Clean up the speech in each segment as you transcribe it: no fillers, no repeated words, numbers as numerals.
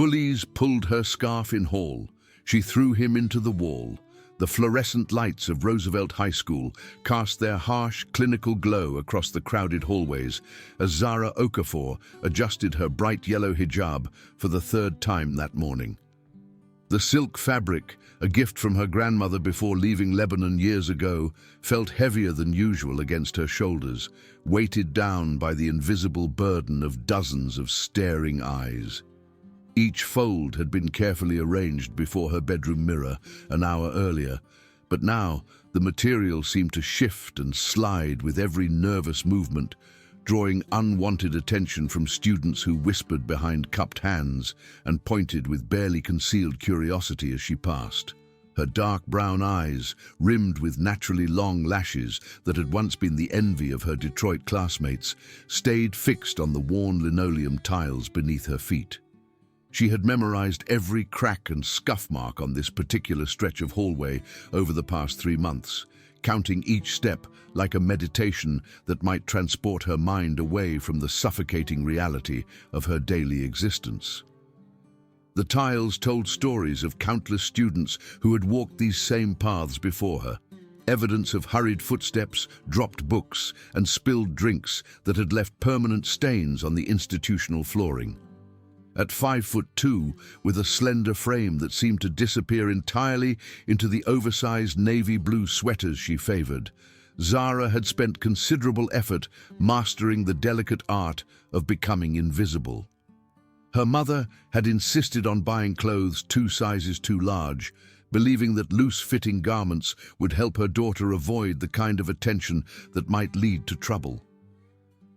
Bullies pulled her scarf in hall. She threw him into the wall. The fluorescent lights of Roosevelt High School cast their harsh, clinical glow across the crowded hallways as Zara Okafor adjusted her bright yellow hijab for the third time that morning. The silk fabric, a gift from her grandmother before leaving Lebanon years ago, felt heavier than usual against her shoulders, weighted down by the invisible burden of dozens of staring eyes. Each fold had been carefully arranged before her bedroom mirror an hour earlier, but now the material seemed to shift and slide with every nervous movement, drawing unwanted attention from students who whispered behind cupped hands and pointed with barely concealed curiosity as she passed. Her dark brown eyes, rimmed with naturally long lashes that had once been the envy of her Detroit classmates, stayed fixed on the worn linoleum tiles beneath her feet. She had memorized every crack and scuff mark on this particular stretch of hallway over the past 3 months, counting each step like a meditation that might transport her mind away from the suffocating reality of her daily existence. The tiles told stories of countless students who had walked these same paths before her, evidence of hurried footsteps, dropped books, and spilled drinks that had left permanent stains on the institutional flooring. At 5'2", with a slender frame that seemed to disappear entirely into the oversized navy blue sweaters she favored, Zara had spent considerable effort mastering the delicate art of becoming invisible. Her mother had insisted on buying clothes 2 sizes too large, believing that loose-fitting garments would help her daughter avoid the kind of attention that might lead to trouble.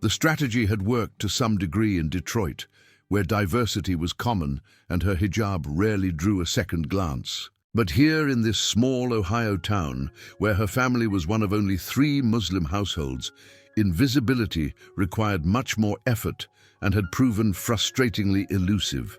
The strategy had worked to some degree in Detroit, where diversity was common and her hijab rarely drew a second glance. But here in this small Ohio town, where her family was one of only 3 Muslim households, invisibility required much more effort and had proven frustratingly elusive.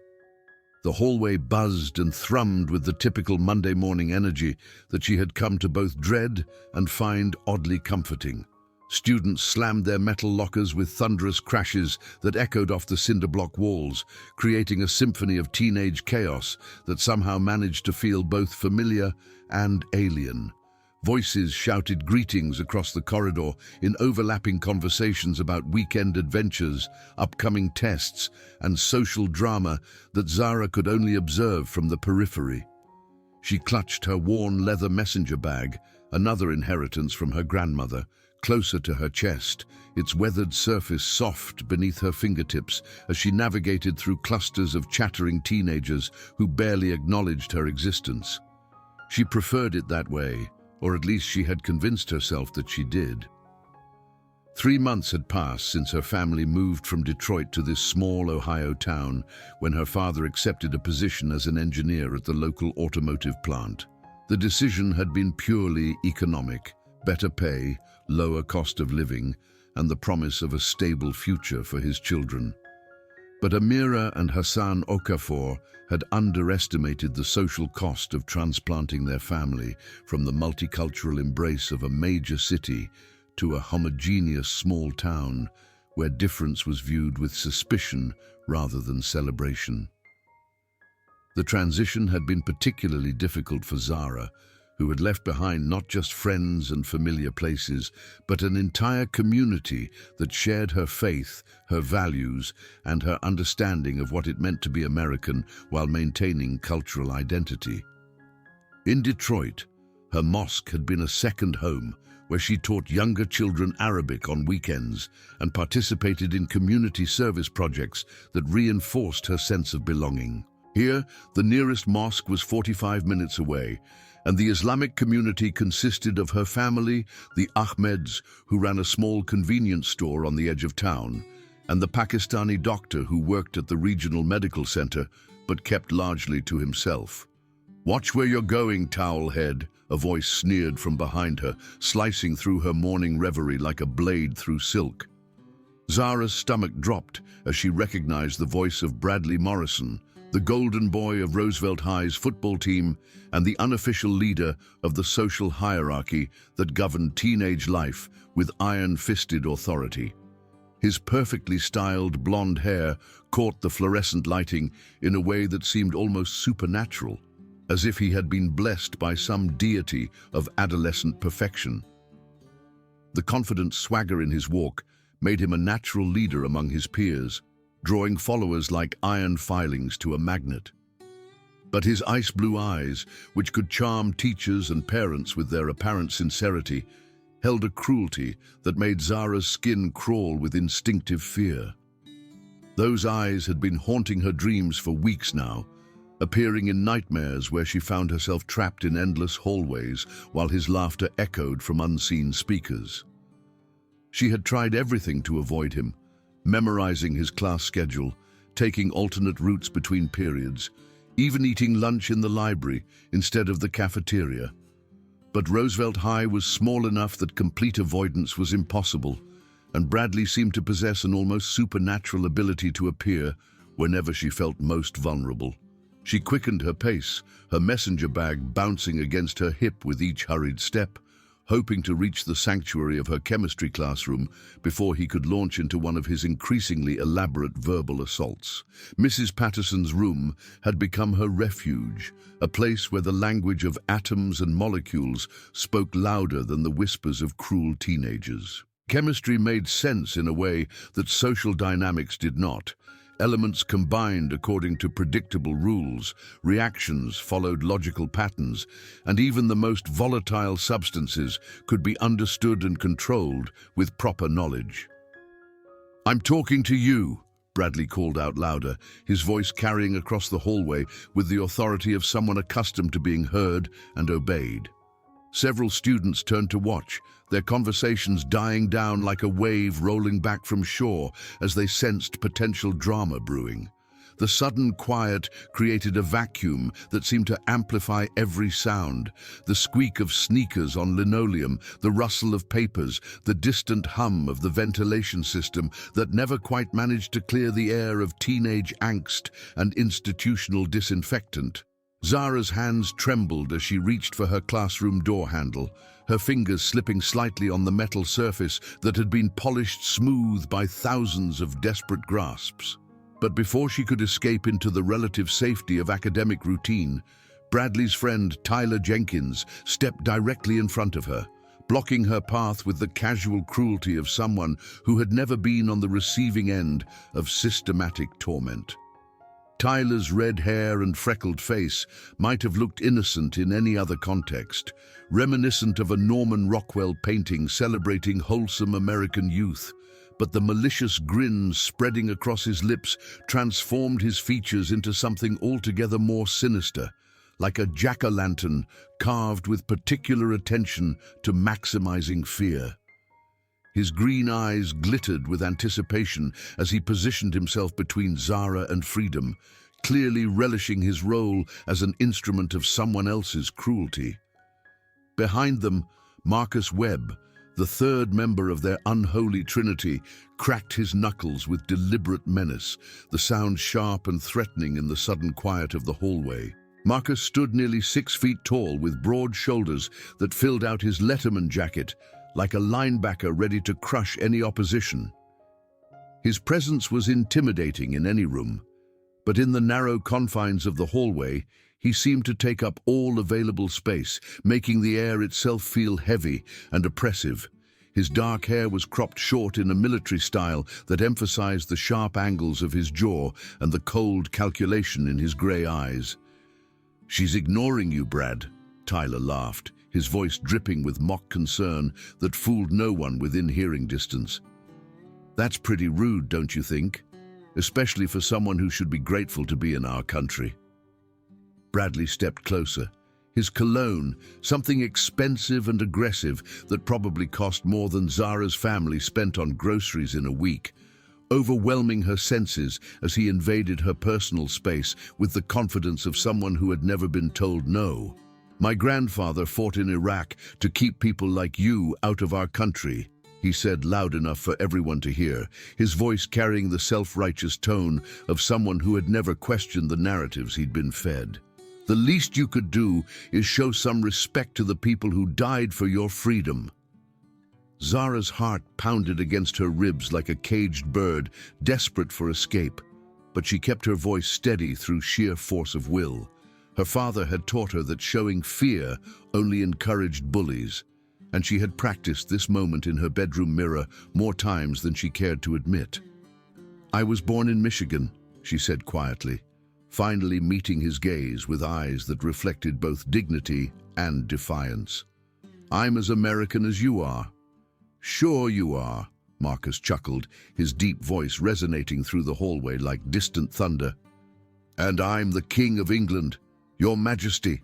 The hallway buzzed and thrummed with the typical Monday morning energy that she had come to both dread and find oddly comforting. Students slammed their metal lockers with thunderous crashes that echoed off the cinder block walls, creating a symphony of teenage chaos that somehow managed to feel both familiar and alien. Voices shouted greetings across the corridor in overlapping conversations about weekend adventures, upcoming tests, and social drama that Zara could only observe from the periphery. She clutched her worn leather messenger bag, another inheritance from her grandmother, closer to her chest, its weathered surface soft beneath her fingertips as she navigated through clusters of chattering teenagers who barely acknowledged her existence. She preferred it that way, or at least she had convinced herself that she did. 3 months had passed since her family moved from Detroit to this small Ohio town when her father accepted a position as an engineer at the local automotive plant. The decision had been purely economic: better pay, lower cost of living, and the promise of a stable future for his children. But Amira and Hassan Okafor had underestimated the social cost of transplanting their family from the multicultural embrace of a major city to a homogeneous small town where difference was viewed with suspicion rather than celebration. The transition had been particularly difficult for Zara, who had left behind not just friends and familiar places, but an entire community that shared her faith, her values, and her understanding of what it meant to be American while maintaining cultural identity. In Detroit, her mosque had been a second home, where she taught younger children Arabic on weekends and participated in community service projects that reinforced her sense of belonging. Here, the nearest mosque was 45 minutes away, and the Islamic community consisted of her family, the Ahmeds, who ran a small convenience store on the edge of town, and the Pakistani doctor who worked at the regional medical center but kept largely to himself. "Watch where you're going, towelhead," a voice sneered from behind her, slicing through her morning reverie like a blade through silk. Zara's stomach dropped as she recognized the voice of Bradley Morrison, the golden boy of Roosevelt High's football team and the unofficial leader of the social hierarchy that governed teenage life with iron-fisted authority. His perfectly styled blonde hair caught the fluorescent lighting in a way that seemed almost supernatural, as if he had been blessed by some deity of adolescent perfection. The confident swagger in his walk made him a natural leader among his peers, drawing followers like iron filings to a magnet. But his ice-blue eyes, which could charm teachers and parents with their apparent sincerity, held a cruelty that made Zara's skin crawl with instinctive fear. Those eyes had been haunting her dreams for weeks now, appearing in nightmares where she found herself trapped in endless hallways while his laughter echoed from unseen speakers. She had tried everything to avoid him, memorizing his class schedule, taking alternate routes between periods, even eating lunch in the library instead of the cafeteria. But Roosevelt High was small enough that complete avoidance was impossible, and Bradley seemed to possess an almost supernatural ability to appear whenever she felt most vulnerable. She quickened her pace, her messenger bag bouncing against her hip with each hurried step, hoping to reach the sanctuary of her chemistry classroom before he could launch into one of his increasingly elaborate verbal assaults. Mrs. Patterson's room had become her refuge, a place where the language of atoms and molecules spoke louder than the whispers of cruel teenagers. Chemistry made sense in a way that social dynamics did not. Elements combined according to predictable rules, reactions followed logical patterns, and even the most volatile substances could be understood and controlled with proper knowledge. "I'm talking to you," Bradley called out louder, his voice carrying across the hallway with the authority of someone accustomed to being heard and obeyed. Several students turned to watch, their conversations dying down like a wave rolling back from shore as they sensed potential drama brewing. The sudden quiet created a vacuum that seemed to amplify every sound: the squeak of sneakers on linoleum, the rustle of papers, the distant hum of the ventilation system that never quite managed to clear the air of teenage angst and institutional disinfectant. Zara's hands trembled as she reached for her classroom door handle, her fingers slipping slightly on the metal surface that had been polished smooth by thousands of desperate grasps. But before she could escape into the relative safety of academic routine, Bradley's friend Tyler Jenkins stepped directly in front of her, blocking her path with the casual cruelty of someone who had never been on the receiving end of systematic torment. Tyler's red hair and freckled face might have looked innocent in any other context, reminiscent of a Norman Rockwell painting celebrating wholesome American youth. But the malicious grin spreading across his lips transformed his features into something altogether more sinister, like a jack-o'-lantern carved with particular attention to maximizing fear. His green eyes glittered with anticipation as he positioned himself between Zara and freedom, clearly relishing his role as an instrument of someone else's cruelty. Behind them, Marcus Webb, the third member of their unholy trinity, cracked his knuckles with deliberate menace, the sound sharp and threatening in the sudden quiet of the hallway. Marcus stood nearly 6 feet tall with broad shoulders that filled out his Letterman jacket, like a linebacker ready to crush any opposition. His presence was intimidating in any room, but in the narrow confines of the hallway, he seemed to take up all available space, making the air itself feel heavy and oppressive. His dark hair was cropped short in a military style that emphasized the sharp angles of his jaw and the cold calculation in his gray eyes. "She's ignoring you, Brad," Tyler laughed, his voice dripping with mock concern that fooled no one within hearing distance. "That's pretty rude, don't you think? Especially for someone who should be grateful to be in our country." Bradley stepped closer. His cologne, something expensive and aggressive that probably cost more than Zara's family spent on groceries in a week, overwhelming her senses as he invaded her personal space with the confidence of someone who had never been told no. "My grandfather fought in Iraq to keep people like you out of our country," he said loud enough for everyone to hear, his voice carrying the self-righteous tone of someone who had never questioned the narratives he'd been fed. "The least you could do is show some respect to the people who died for your freedom." Zara's heart pounded against her ribs like a caged bird, desperate for escape, but she kept her voice steady through sheer force of will. Her father had taught her that showing fear only encouraged bullies, and she had practiced this moment in her bedroom mirror more times than she cared to admit. "I was born in Michigan," she said quietly, finally meeting his gaze with eyes that reflected both dignity and defiance. "I'm as American as you are." "Sure you are," Marcus chuckled, his deep voice resonating through the hallway like distant thunder. "And I'm the King of England, Your Majesty."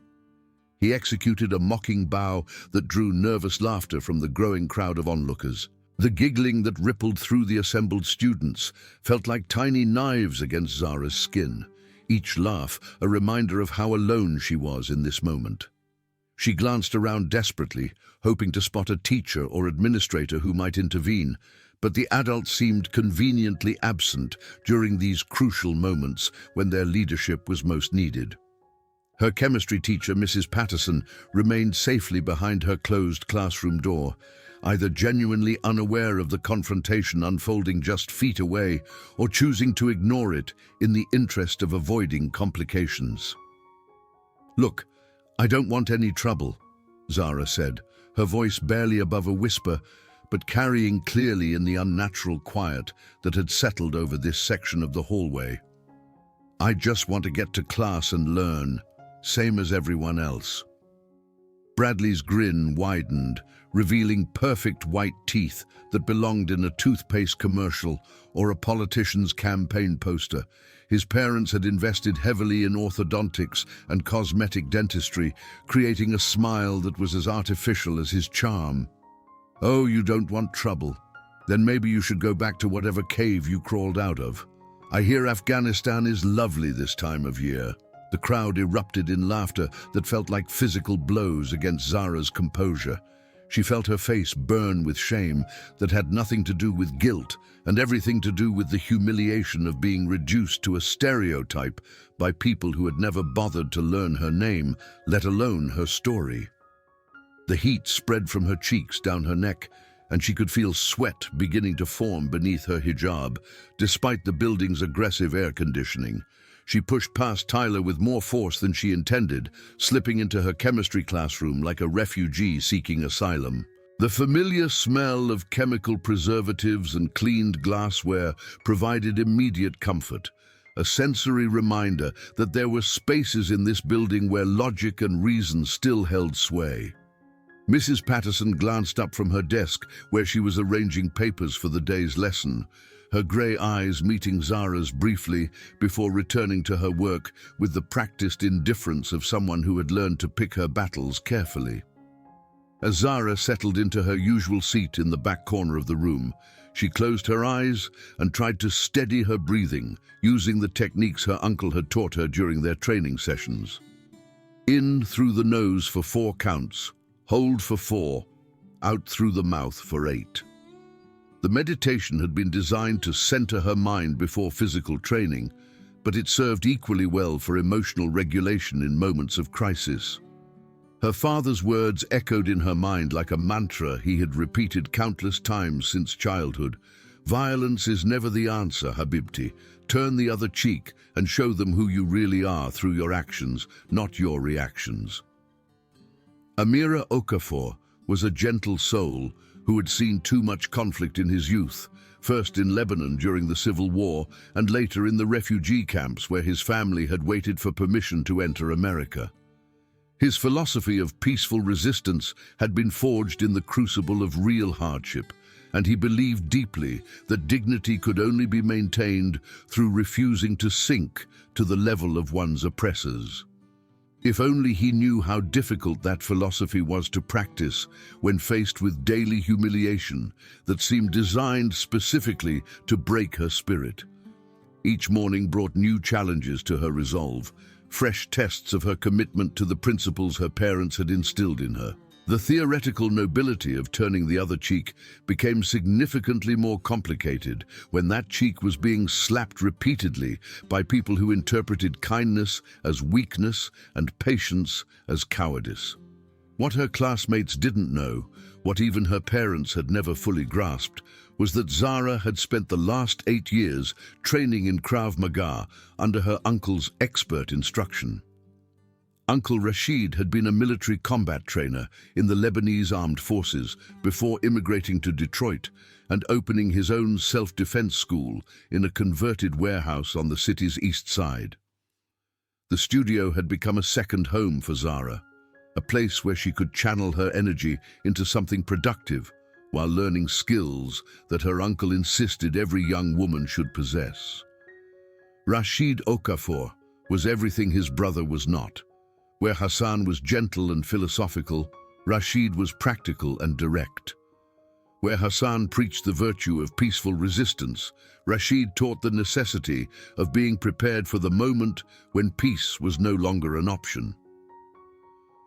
He executed a mocking bow that drew nervous laughter from the growing crowd of onlookers. The giggling that rippled through the assembled students felt like tiny knives against Zara's skin, each laugh a reminder of how alone she was in this moment. She glanced around desperately, hoping to spot a teacher or administrator who might intervene, but the adults seemed conveniently absent during these crucial moments when their leadership was most needed. Her chemistry teacher, Mrs. Patterson, remained safely behind her closed classroom door, either genuinely unaware of the confrontation unfolding just feet away or choosing to ignore it in the interest of avoiding complications. "Look, I don't want any trouble," Zara said, her voice barely above a whisper, but carrying clearly in the unnatural quiet that had settled over this section of the hallway. "I just want to get to class and learn, same as everyone else." Bradley's grin widened, revealing perfect white teeth that belonged in a toothpaste commercial or a politician's campaign poster. His parents had invested heavily in orthodontics and cosmetic dentistry, creating a smile that was as artificial as his charm. "Oh, you don't want trouble? Then maybe you should go back to whatever cave you crawled out of. I hear Afghanistan is lovely this time of year." The crowd erupted in laughter that felt like physical blows against Zara's composure. She felt her face burn with shame that had nothing to do with guilt and everything to do with the humiliation of being reduced to a stereotype by people who had never bothered to learn her name, let alone her story. The heat spread from her cheeks down her neck, and she could feel sweat beginning to form beneath her hijab, despite the building's aggressive air conditioning. She pushed past Tyler with more force than she intended, slipping into her chemistry classroom like a refugee seeking asylum. The familiar smell of chemical preservatives and cleaned glassware provided immediate comfort, a sensory reminder that there were spaces in this building where logic and reason still held sway. Mrs. Patterson glanced up from her desk where she was arranging papers for the day's lesson, her grey eyes meeting Zara's briefly before returning to her work with the practiced indifference of someone who had learned to pick her battles carefully. As Zara settled into her usual seat in the back corner of the room, she closed her eyes and tried to steady her breathing, using the techniques her uncle had taught her during their training sessions. In through the nose for 4 counts, hold for 4, out through the mouth for 8. The meditation had been designed to center her mind before physical training, but it served equally well for emotional regulation in moments of crisis. Her father's words echoed in her mind like a mantra he had repeated countless times since childhood. "Violence is never the answer, Habibti. Turn the other cheek and show them who you really are through your actions, not your reactions." Amira Okafor was a gentle soul who had seen too much conflict in his youth, first in Lebanon during the Civil War and later in the refugee camps where his family had waited for permission to enter America. His philosophy of peaceful resistance had been forged in the crucible of real hardship, and he believed deeply that dignity could only be maintained through refusing to sink to the level of one's oppressors. If only he knew how difficult that philosophy was to practice when faced with daily humiliation that seemed designed specifically to break her spirit. Each morning brought new challenges to her resolve, fresh tests of her commitment to the principles her parents had instilled in her. The theoretical nobility of turning the other cheek became significantly more complicated when that cheek was being slapped repeatedly by people who interpreted kindness as weakness and patience as cowardice. What her classmates didn't know, what even her parents had never fully grasped, was that Zara had spent the last 8 years training in Krav Maga under her uncle's expert instruction. Uncle Rashid had been a military combat trainer in the Lebanese armed forces before immigrating to Detroit and opening his own self-defense school in a converted warehouse on the city's east side. The studio had become a second home for Zara, a place where she could channel her energy into something productive while learning skills that her uncle insisted every young woman should possess. Rashid Okafor was everything his brother was not. Where Hassan was gentle and philosophical, Rashid was practical and direct. Where Hassan preached the virtue of peaceful resistance, Rashid taught the necessity of being prepared for the moment when peace was no longer an option.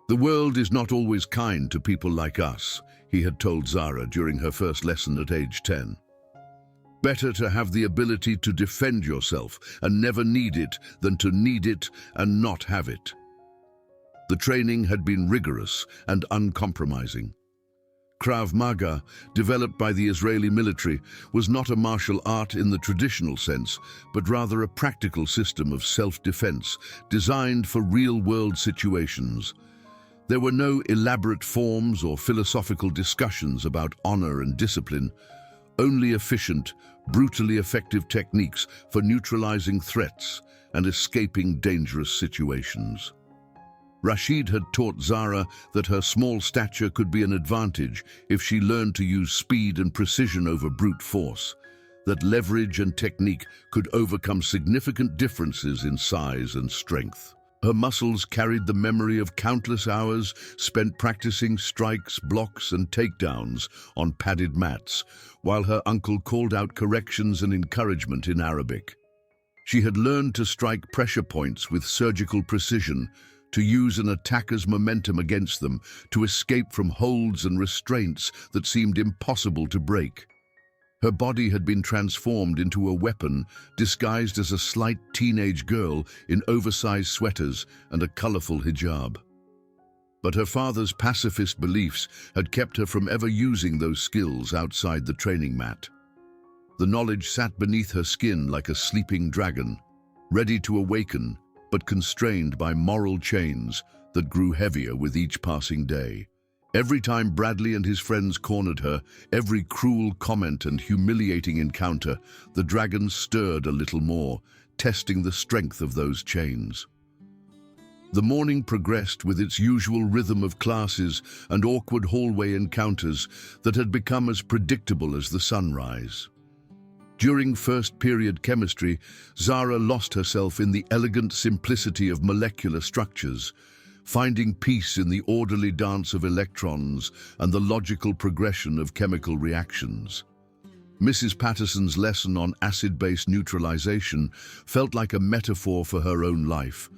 "The world is not always kind to people like us," he had told Zara during her first lesson at age 10. "Better to have the ability to defend yourself and never need it than to need it and not have it." The training had been rigorous and uncompromising. Krav Maga, developed by the Israeli military, was not a martial art in the traditional sense, but rather a practical system of self-defense designed for real-world situations. There were no elaborate forms or philosophical discussions about honor and discipline, only efficient, brutally effective techniques for neutralizing threats and escaping dangerous situations. Rashid had taught Zara that her small stature could be an advantage if she learned to use speed and precision over brute force, that leverage and technique could overcome significant differences in size and strength. Her muscles carried the memory of countless hours spent practicing strikes, blocks, and takedowns on padded mats, while her uncle called out corrections and encouragement in Arabic. She had learned to strike pressure points with surgical precision, to use an attacker's momentum against them, to escape from holds and restraints that seemed impossible to break. Her body had been transformed into a weapon, disguised as a slight teenage girl in oversized sweaters and a colorful hijab. But her father's pacifist beliefs had kept her from ever using those skills outside the training mat. The knowledge sat beneath her skin like a sleeping dragon, ready to awaken, but constrained by moral chains that grew heavier with each passing day. Every time Bradley and his friends cornered her, every cruel comment and humiliating encounter, the dragon stirred a little more, testing the strength of those chains. The morning progressed with its usual rhythm of classes and awkward hallway encounters that had become as predictable as the sunrise. During first period chemistry, Zara lost herself in the elegant simplicity of molecular structures, finding peace in the orderly dance of electrons and the logical progression of chemical reactions. Mrs. Patterson's lesson on acid-base neutralization felt like a metaphor for her own life,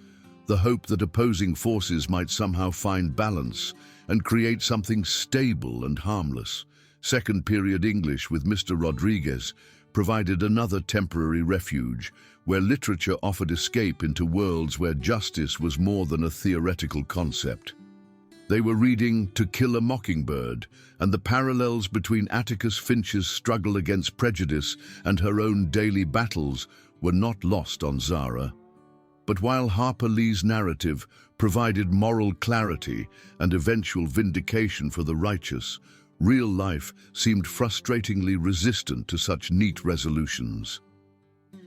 the hope that opposing forces might somehow find balance and create something stable and harmless. Second period English with Mr. Rodriguez provided another temporary refuge, where literature offered escape into worlds where justice was more than a theoretical concept. They were reading To Kill a Mockingbird, and the parallels between Atticus Finch's struggle against prejudice and her own daily battles were not lost on Zara. But while Harper Lee's narrative provided moral clarity and eventual vindication for the righteous, real life seemed frustratingly resistant to such neat resolutions.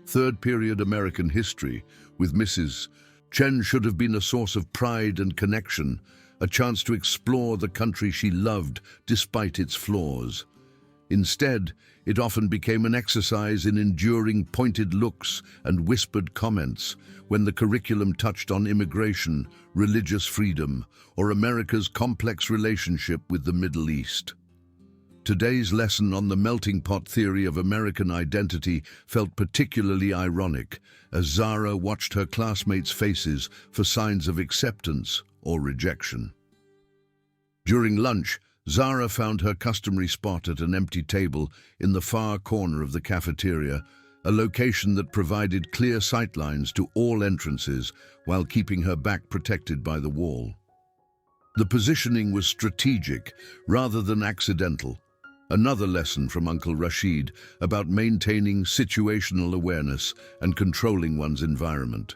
Third period American history with Mrs. Chen should have been a source of pride and connection, a chance to explore the country she loved despite its flaws. Instead, it often became an exercise in enduring pointed looks and whispered comments when the curriculum touched on immigration, religious freedom, or America's complex relationship with the Middle East. Today's lesson on the melting pot theory of American identity felt particularly ironic as Zara watched her classmates' faces for signs of acceptance or rejection. During lunch, Zara found her customary spot at an empty table in the far corner of the cafeteria, a location that provided clear sightlines to all entrances while keeping her back protected by the wall. The positioning was strategic rather than accidental. Another lesson from Uncle Rashid about maintaining situational awareness and controlling one's environment.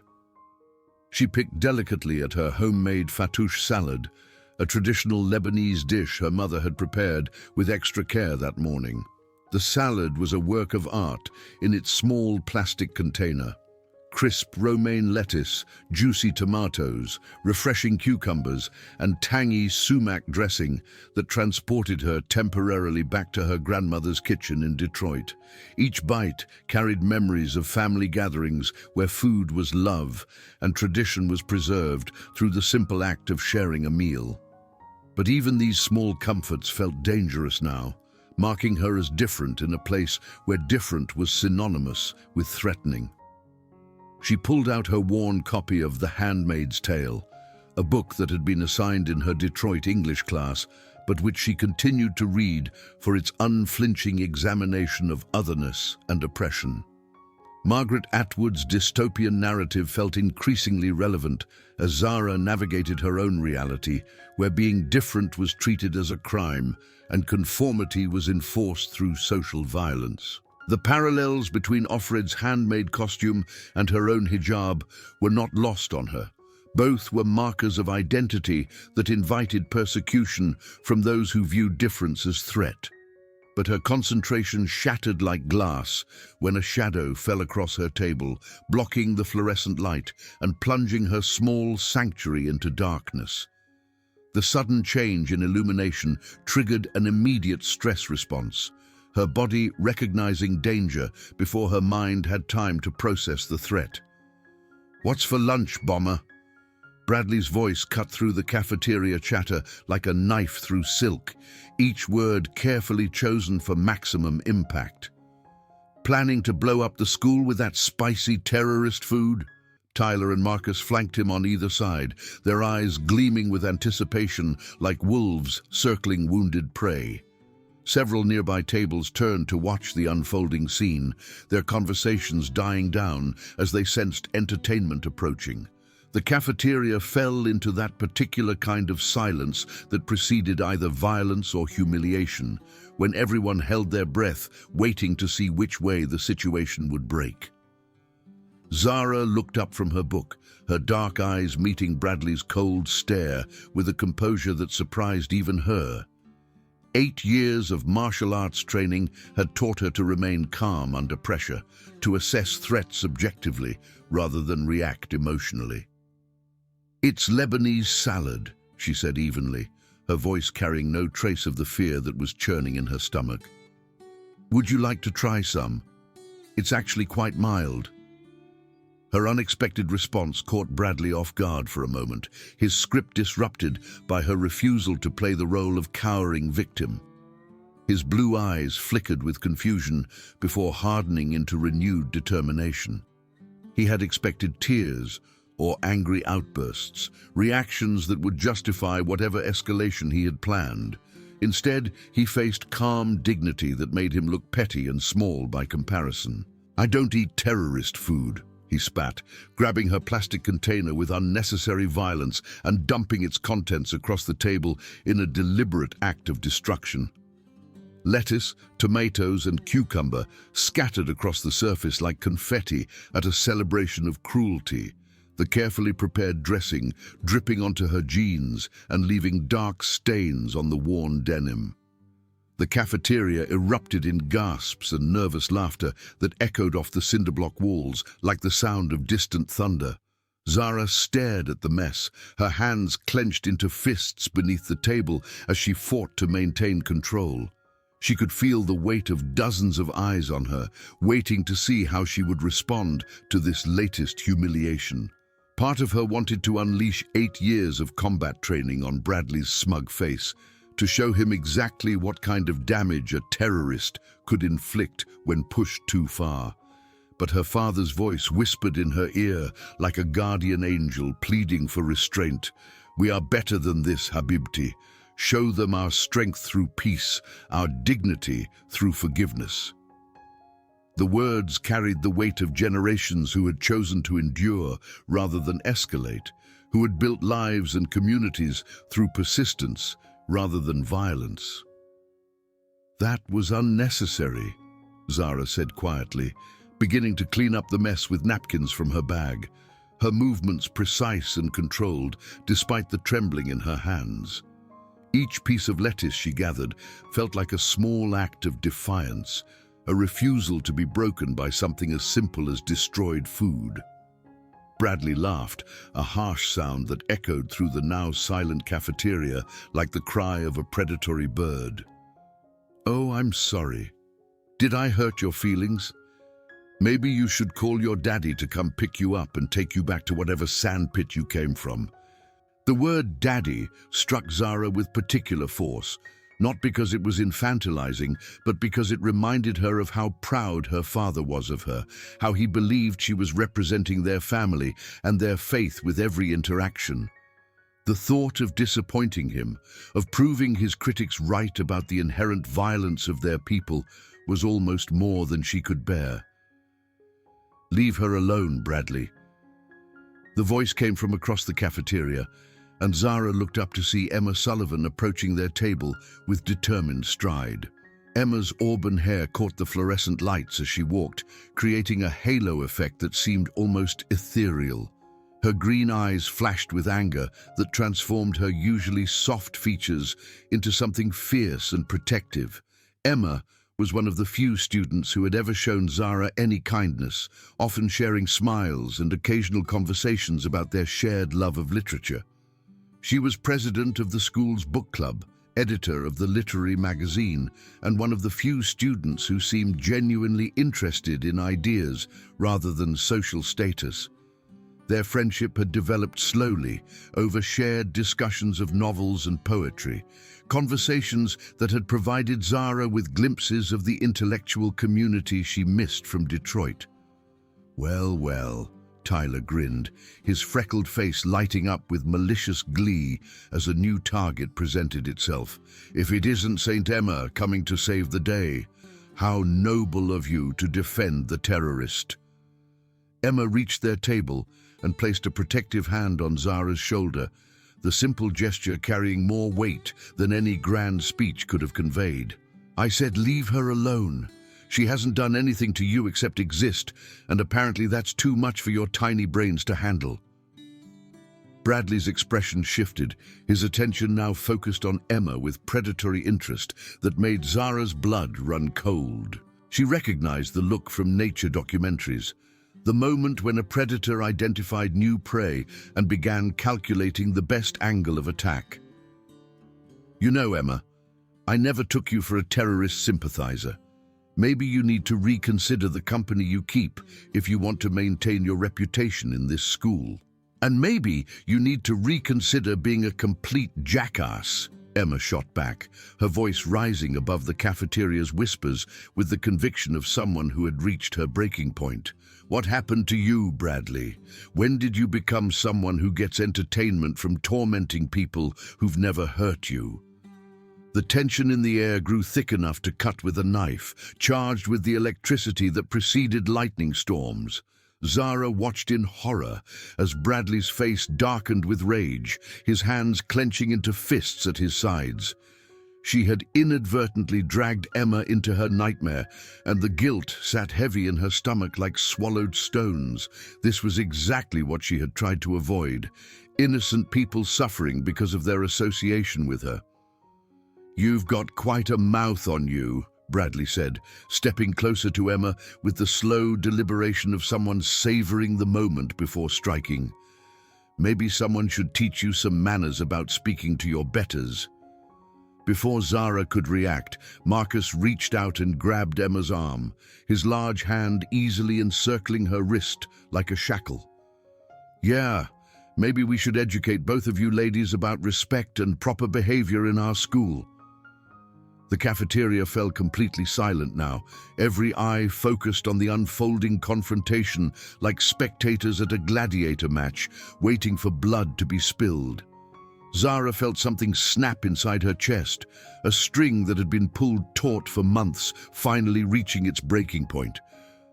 She picked delicately at her homemade fattoush salad, a traditional Lebanese dish her mother had prepared with extra care that morning. The salad was a work of art in its small plastic container. Crisp romaine lettuce, juicy tomatoes, refreshing cucumbers, and tangy sumac dressing that transported her temporarily back to her grandmother's kitchen in Detroit. Each bite carried memories of family gatherings where food was love and tradition was preserved through the simple act of sharing a meal. But even these small comforts felt dangerous now, marking her as different in a place where different was synonymous with threatening. She pulled out her worn copy of The Handmaid's Tale, a book that had been assigned in her Detroit English class, but which she continued to read for its unflinching examination of otherness and oppression. Margaret Atwood's dystopian narrative felt increasingly relevant as Zara navigated her own reality, where being different was treated as a crime and conformity was enforced through social violence. The parallels between Offred's handmade costume and her own hijab were not lost on her. Both were markers of identity that invited persecution from those who viewed difference as threat. But her concentration shattered like glass when a shadow fell across her table, blocking the fluorescent light and plunging her small sanctuary into darkness. The sudden change in illumination triggered an immediate stress response, her body recognizing danger before her mind had time to process the threat. "What's for lunch, bomber?" Bradley's voice cut through the cafeteria chatter like a knife through silk, each word carefully chosen for maximum impact. "Planning to blow up the school with that spicy terrorist food?" Tyler and Marcus flanked him on either side, their eyes gleaming with anticipation like wolves circling wounded prey. Several nearby tables turned to watch the unfolding scene, their conversations dying down as they sensed entertainment approaching. The cafeteria fell into that particular kind of silence that preceded either violence or humiliation, when everyone held their breath, waiting to see which way the situation would break. Zara looked up from her book, her dark eyes meeting Bradley's cold stare with a composure that surprised even her. 8 years of martial arts training had taught her to remain calm under pressure, to assess threats objectively rather than react emotionally. "It's Lebanese salad," she said evenly, her voice carrying no trace of the fear that was churning in her stomach. "Would you like to try some? It's actually quite mild." Her unexpected response caught Bradley off guard for a moment, his script disrupted by her refusal to play the role of cowering victim. His blue eyes flickered with confusion before hardening into renewed determination. He had expected tears or angry outbursts, reactions that would justify whatever escalation he had planned. Instead, he faced calm dignity that made him look petty and small by comparison. "I don't eat terrorist food," he spat, grabbing her plastic container with unnecessary violence and dumping its contents across the table in a deliberate act of destruction. Lettuce, tomatoes, and cucumber scattered across the surface like confetti at a celebration of cruelty, the carefully prepared dressing dripping onto her jeans and leaving dark stains on the worn denim. The cafeteria erupted in gasps and nervous laughter that echoed off the cinder-block walls like the sound of distant thunder. Zara stared at the mess, her hands clenched into fists beneath the table as she fought to maintain control. She could feel the weight of dozens of eyes on her, waiting to see how she would respond to this latest humiliation. Part of her wanted to unleash 8 years of combat training on Bradley's smug face, to show him exactly what kind of damage a terrorist could inflict when pushed too far. But her father's voice whispered in her ear like a guardian angel pleading for restraint. "We are better than this, Habibti. Show them our strength through peace, our dignity through forgiveness." The words carried the weight of generations who had chosen to endure rather than escalate, who had built lives and communities through persistence rather than violence. "That was unnecessary," Zara said quietly, beginning to clean up the mess with napkins from her bag, her movements precise and controlled despite the trembling in her hands. Each piece of lettuce she gathered felt like a small act of defiance, a refusal to be broken by something as simple as destroyed food. Bradley laughed, a harsh sound that echoed through the now silent cafeteria like the cry of a predatory bird. "Oh, I'm sorry. Did I hurt your feelings? Maybe you should call your daddy to come pick you up and take you back to whatever sandpit you came from." The word daddy struck Zara with particular force, not because it was infantilizing, but because it reminded her of how proud her father was of her, how he believed she was representing their family and their faith with every interaction. The thought of disappointing him, of proving his critics right about the inherent violence of their people, was almost more than she could bear. "Leave her alone, Bradley." The voice came from across the cafeteria, and Zara looked up to see Emma Sullivan approaching their table with determined stride. Emma's auburn hair caught the fluorescent lights as she walked, creating a halo effect that seemed almost ethereal. Her green eyes flashed with anger that transformed her usually soft features into something fierce and protective. Emma was one of the few students who had ever shown Zara any kindness, often sharing smiles and occasional conversations about their shared love of literature. She was president of the school's book club, editor of the literary magazine, and one of the few students who seemed genuinely interested in ideas rather than social status. Their friendship had developed slowly over shared discussions of novels and poetry, conversations that had provided Zara with glimpses of the intellectual community she missed from Detroit. "Well, well," Tyler grinned, his freckled face lighting up with malicious glee as a new target presented itself. "If it isn't Saint Emma coming to save the day, how noble of you to defend the terrorist." Emma reached their table and placed a protective hand on Zara's shoulder, the simple gesture carrying more weight than any grand speech could have conveyed. "I said leave her alone. She hasn't done anything to you except exist, and apparently that's too much for your tiny brains to handle." Bradley's expression shifted, his attention now focused on Emma with predatory interest that made Zara's blood run cold. She recognized the look from nature documentaries, the moment when a predator identified new prey and began calculating the best angle of attack. "You know, Emma, I never took you for a terrorist sympathizer. Maybe you need to reconsider the company you keep if you want to maintain your reputation in this school. And maybe you need to reconsider being a complete jackass," Emma shot back, her voice rising above the cafeteria's whispers with the conviction of someone who had reached her breaking point. "What happened to you, Bradley? When did you become someone who gets entertainment from tormenting people who've never hurt you?" The tension in the air grew thick enough to cut with a knife, charged with the electricity that preceded lightning storms. Zara watched in horror as Bradley's face darkened with rage, his hands clenching into fists at his sides. She had inadvertently dragged Emma into her nightmare, and the guilt sat heavy in her stomach like swallowed stones. This was exactly what she had tried to avoid, innocent people suffering because of their association with her. "You've got quite a mouth on you," Bradley said, stepping closer to Emma with the slow deliberation of someone savoring the moment before striking. "Maybe someone should teach you some manners about speaking to your betters." Before Zara could react, Marcus reached out and grabbed Emma's arm, his large hand easily encircling her wrist like a shackle. "Yeah, maybe we should educate both of you ladies about respect and proper behavior in our school." The cafeteria fell completely silent now, every eye focused on the unfolding confrontation like spectators at a gladiator match, waiting for blood to be spilled. Zara felt something snap inside her chest, a string that had been pulled taut for months, finally reaching its breaking point.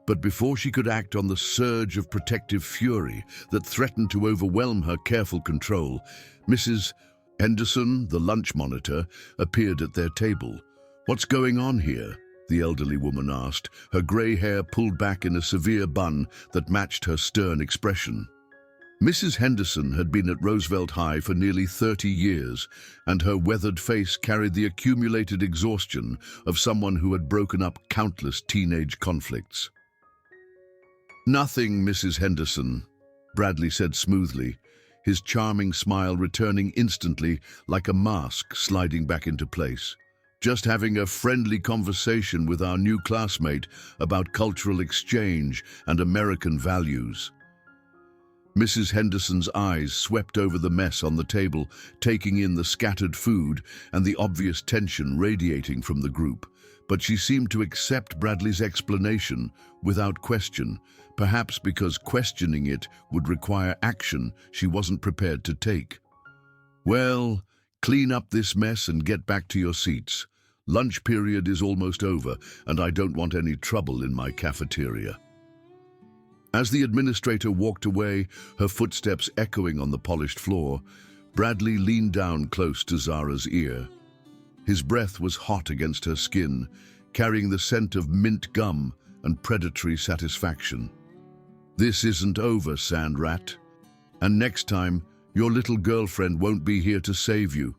But before she could act on the surge of protective fury that threatened to overwhelm her careful control, Mrs. Henderson, the lunch monitor, appeared at their table. "What's going on here?" the elderly woman asked, her grey hair pulled back in a severe bun that matched her stern expression. Mrs. Henderson had been at Roosevelt High for nearly 30 years, and her weathered face carried the accumulated exhaustion of someone who had broken up countless teenage conflicts. "Nothing, Mrs. Henderson," Bradley said smoothly, his charming smile returning instantly like a mask sliding back into place. "Just having a friendly conversation with our new classmate about cultural exchange and American values." Mrs. Henderson's eyes swept over the mess on the table, taking in the scattered food and the obvious tension radiating from the group. But she seemed to accept Bradley's explanation without question, perhaps because questioning it would require action she wasn't prepared to take. "Well, clean up this mess and get back to your seats. Lunch period is almost over, and I don't want any trouble in my cafeteria." As the administrator walked away, her footsteps echoing on the polished floor, Bradley leaned down close to Zara's ear. His breath was hot against her skin, carrying the scent of mint gum and predatory satisfaction. "This isn't over, Sand Rat. And next time, your little girlfriend won't be here to save you.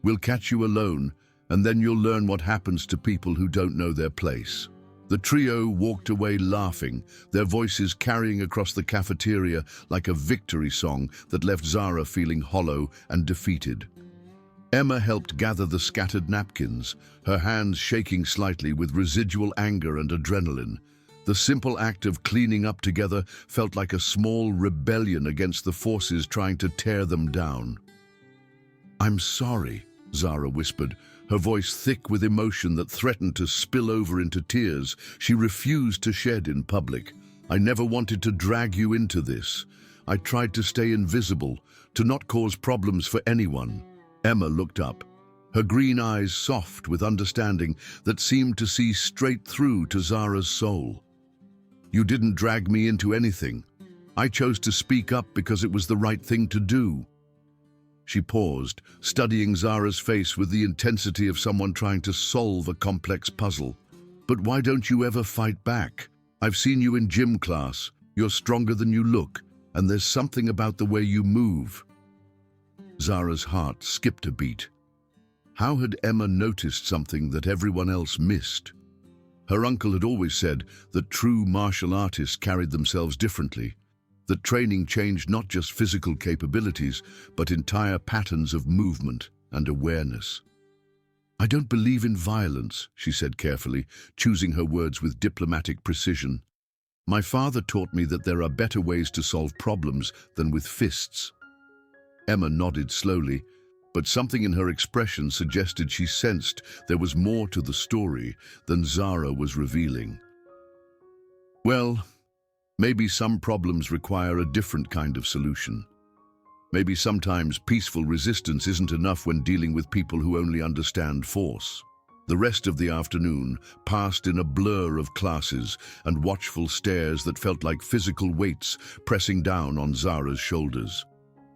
We'll catch you alone, and then you'll learn what happens to people who don't know their place." The trio walked away laughing, their voices carrying across the cafeteria like a victory song that left Zara feeling hollow and defeated. Emma helped gather the scattered napkins, her hands shaking slightly with residual anger and adrenaline. The simple act of cleaning up together felt like a small rebellion against the forces trying to tear them down. "I'm sorry," Zara whispered, her voice thick with emotion that threatened to spill over into tears she refused to shed in public. "I never wanted to drag you into this. I tried to stay invisible, to not cause problems for anyone." Emma looked up, her green eyes soft with understanding that seemed to see straight through to Zara's soul. "You didn't drag me into anything. I chose to speak up because it was the right thing to do." She paused, studying Zara's face with the intensity of someone trying to solve a complex puzzle. "But why don't you ever fight back? I've seen you in gym class. You're stronger than you look, and there's something about the way you move." Zara's heart skipped a beat. How had Emma noticed something that everyone else missed? Her uncle had always said that true martial artists carried themselves differently, that training changed not just physical capabilities, but entire patterns of movement and awareness. "I don't believe in violence," she said carefully, choosing her words with diplomatic precision. "My father taught me that there are better ways to solve problems than with fists." Emma nodded slowly, but something in her expression suggested she sensed there was more to the story than Zara was revealing. "Well, maybe some problems require a different kind of solution. Maybe sometimes peaceful resistance isn't enough when dealing with people who only understand force." The rest of the afternoon passed in a blur of classes and watchful stares that felt like physical weights pressing down on Zara's shoulders.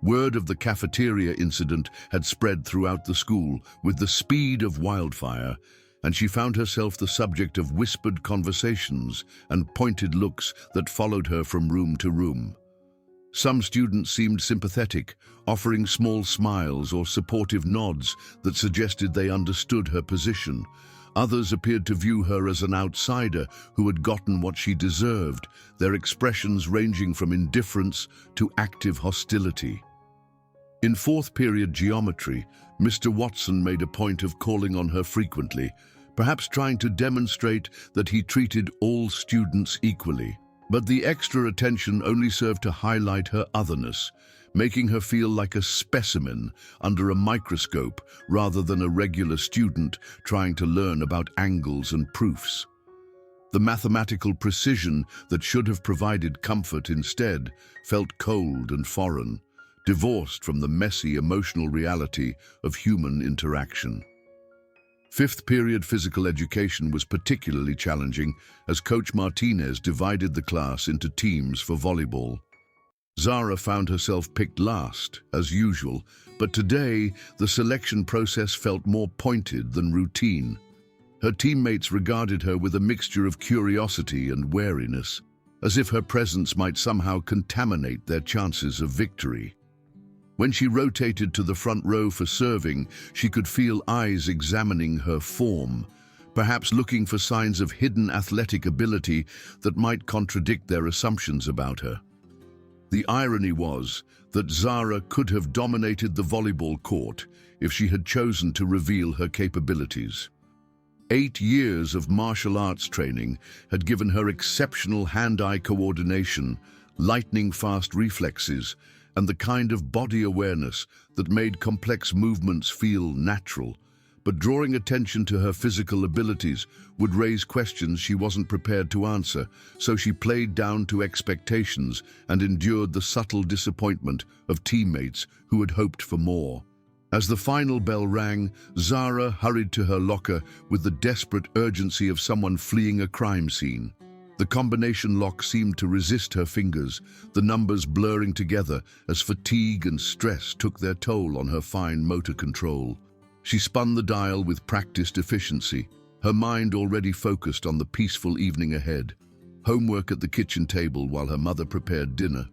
Word of the cafeteria incident had spread throughout the school with the speed of wildfire, and she found herself the subject of whispered conversations and pointed looks that followed her from room to room. Some students seemed sympathetic, offering small smiles or supportive nods that suggested they understood her position. Others appeared to view her as an outsider who had gotten what she deserved, their expressions ranging from indifference to active hostility. In fourth period geometry, Mr. Watson made a point of calling on her frequently, perhaps trying to demonstrate that he treated all students equally. But the extra attention only served to highlight her otherness, making her feel like a specimen under a microscope rather than a regular student trying to learn about angles and proofs. The mathematical precision that should have provided comfort instead felt cold and foreign, divorced from the messy emotional reality of human interaction. Fifth period physical education was particularly challenging as Coach Martinez divided the class into teams for volleyball. Zara found herself picked last, as usual, but today the selection process felt more pointed than routine. Her teammates regarded her with a mixture of curiosity and wariness, as if her presence might somehow contaminate their chances of victory. When she rotated to the front row for serving, she could feel eyes examining her form, perhaps looking for signs of hidden athletic ability that might contradict their assumptions about her. The irony was that Zara could have dominated the volleyball court if she had chosen to reveal her capabilities. 8 years of martial arts training had given her exceptional hand-eye coordination, lightning-fast reflexes, and the kind of body awareness that made complex movements feel natural. But drawing attention to her physical abilities would raise questions she wasn't prepared to answer, so she played down to expectations and endured the subtle disappointment of teammates who had hoped for more. As the final bell rang, Zara hurried to her locker with the desperate urgency of someone fleeing a crime scene. The combination lock seemed to resist her fingers, the numbers blurring together as fatigue and stress took their toll on her fine motor control. She spun the dial with practiced efficiency, her mind already focused on the peaceful evening ahead. Homework at the kitchen table while her mother prepared dinner.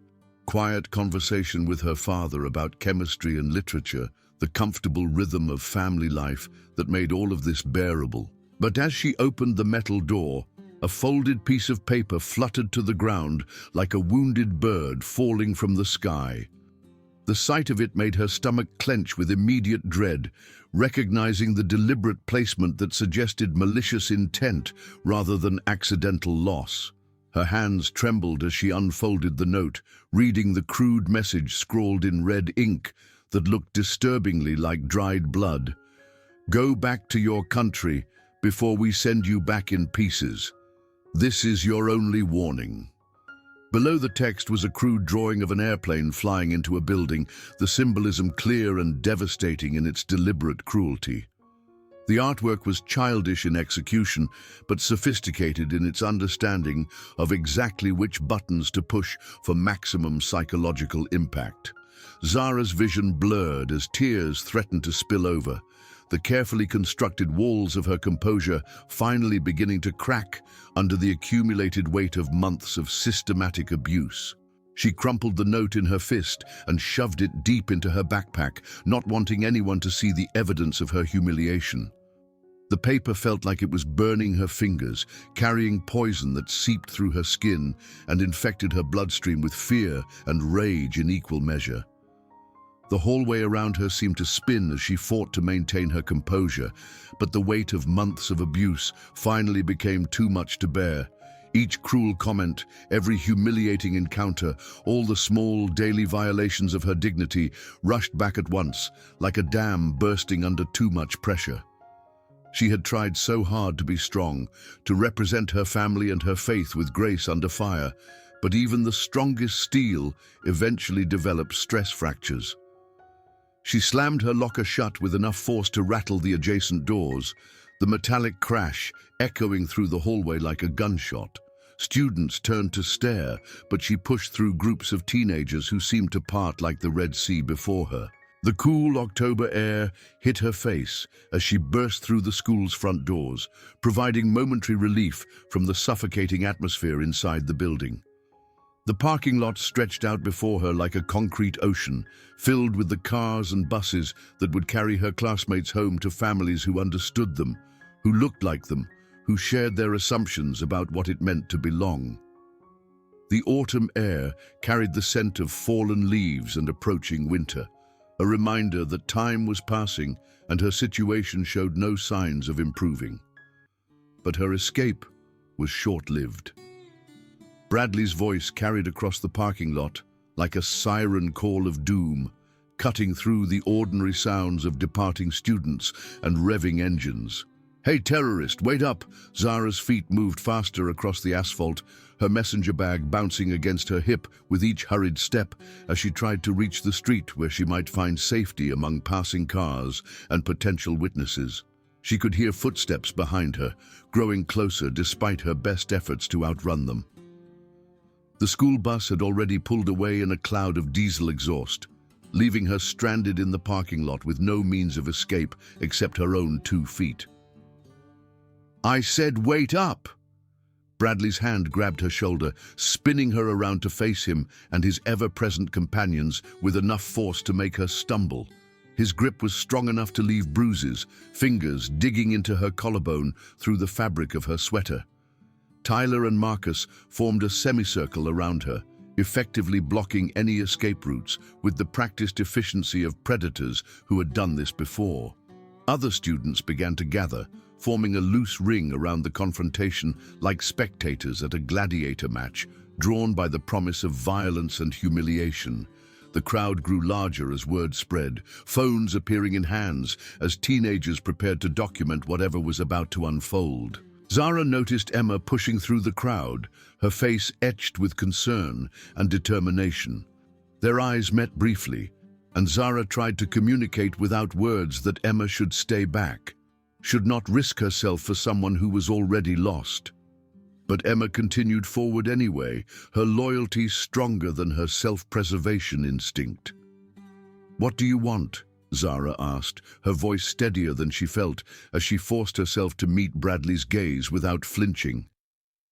Quiet conversation with her father about chemistry and literature, the comfortable rhythm of family life that made all of this bearable. But as she opened the metal door, a folded piece of paper fluttered to the ground like a wounded bird falling from the sky. The sight of it made her stomach clench with immediate dread, recognizing the deliberate placement that suggested malicious intent rather than accidental loss. Her hands trembled as she unfolded the note, reading the crude message scrawled in red ink that looked disturbingly like dried blood. "Go back to your country before we send you back in pieces. This is your only warning." Below the text was a crude drawing of an airplane flying into a building, the symbolism clear and devastating in its deliberate cruelty. The artwork was childish in execution, but sophisticated in its understanding of exactly which buttons to push for maximum psychological impact. Zara's vision blurred as tears threatened to spill over, the carefully constructed walls of her composure finally beginning to crack under the accumulated weight of months of systematic abuse. She crumpled the note in her fist and shoved it deep into her backpack, not wanting anyone to see the evidence of her humiliation. The paper felt like it was burning her fingers, carrying poison that seeped through her skin and infected her bloodstream with fear and rage in equal measure. The hallway around her seemed to spin as she fought to maintain her composure, but the weight of months of abuse finally became too much to bear. Each cruel comment, every humiliating encounter, all the small daily violations of her dignity rushed back at once, like a dam bursting under too much pressure. She had tried so hard to be strong, to represent her family and her faith with grace under fire, but even the strongest steel eventually developed stress fractures. She slammed her locker shut with enough force to rattle the adjacent doors, the metallic crash echoing through the hallway like a gunshot. Students turned to stare, but she pushed through groups of teenagers who seemed to part like the Red Sea before her. The cool October air hit her face as she burst through the school's front doors, providing momentary relief from the suffocating atmosphere inside the building. The parking lot stretched out before her like a concrete ocean, filled with the cars and buses that would carry her classmates home to families who understood them, who looked like them, who shared their assumptions about what it meant to belong. The autumn air carried the scent of fallen leaves and approaching winter, a reminder that time was passing and her situation showed no signs of improving. But her escape was short-lived. Bradley's voice carried across the parking lot like a siren call of doom, cutting through the ordinary sounds of departing students and revving engines. "Hey, terrorist, wait up!" Zara's feet moved faster across the asphalt, her messenger bag bouncing against her hip with each hurried step as she tried to reach the street where she might find safety among passing cars and potential witnesses. She could hear footsteps behind her, growing closer despite her best efforts to outrun them. The school bus had already pulled away in a cloud of diesel exhaust, leaving her stranded in the parking lot with no means of escape except her own 2 feet. "I said wait up!" Bradley's hand grabbed her shoulder, spinning her around to face him and his ever-present companions with enough force to make her stumble. His grip was strong enough to leave bruises, fingers digging into her collarbone through the fabric of her sweater. Tyler and Marcus formed a semicircle around her, effectively blocking any escape routes with the practiced efficiency of predators who had done this before. Other students began to gather, forming a loose ring around the confrontation like spectators at a gladiator match, drawn by the promise of violence and humiliation. The crowd grew larger as word spread, phones appearing in hands as teenagers prepared to document whatever was about to unfold. Zara noticed Emma pushing through the crowd, her face etched with concern and determination. Their eyes met briefly, and Zara tried to communicate without words that Emma should stay back, should not risk herself for someone who was already lost. But Emma continued forward anyway, her loyalty stronger than her self-preservation instinct. "What do you want?" Zara asked, her voice steadier than she felt as she forced herself to meet Bradley's gaze without flinching.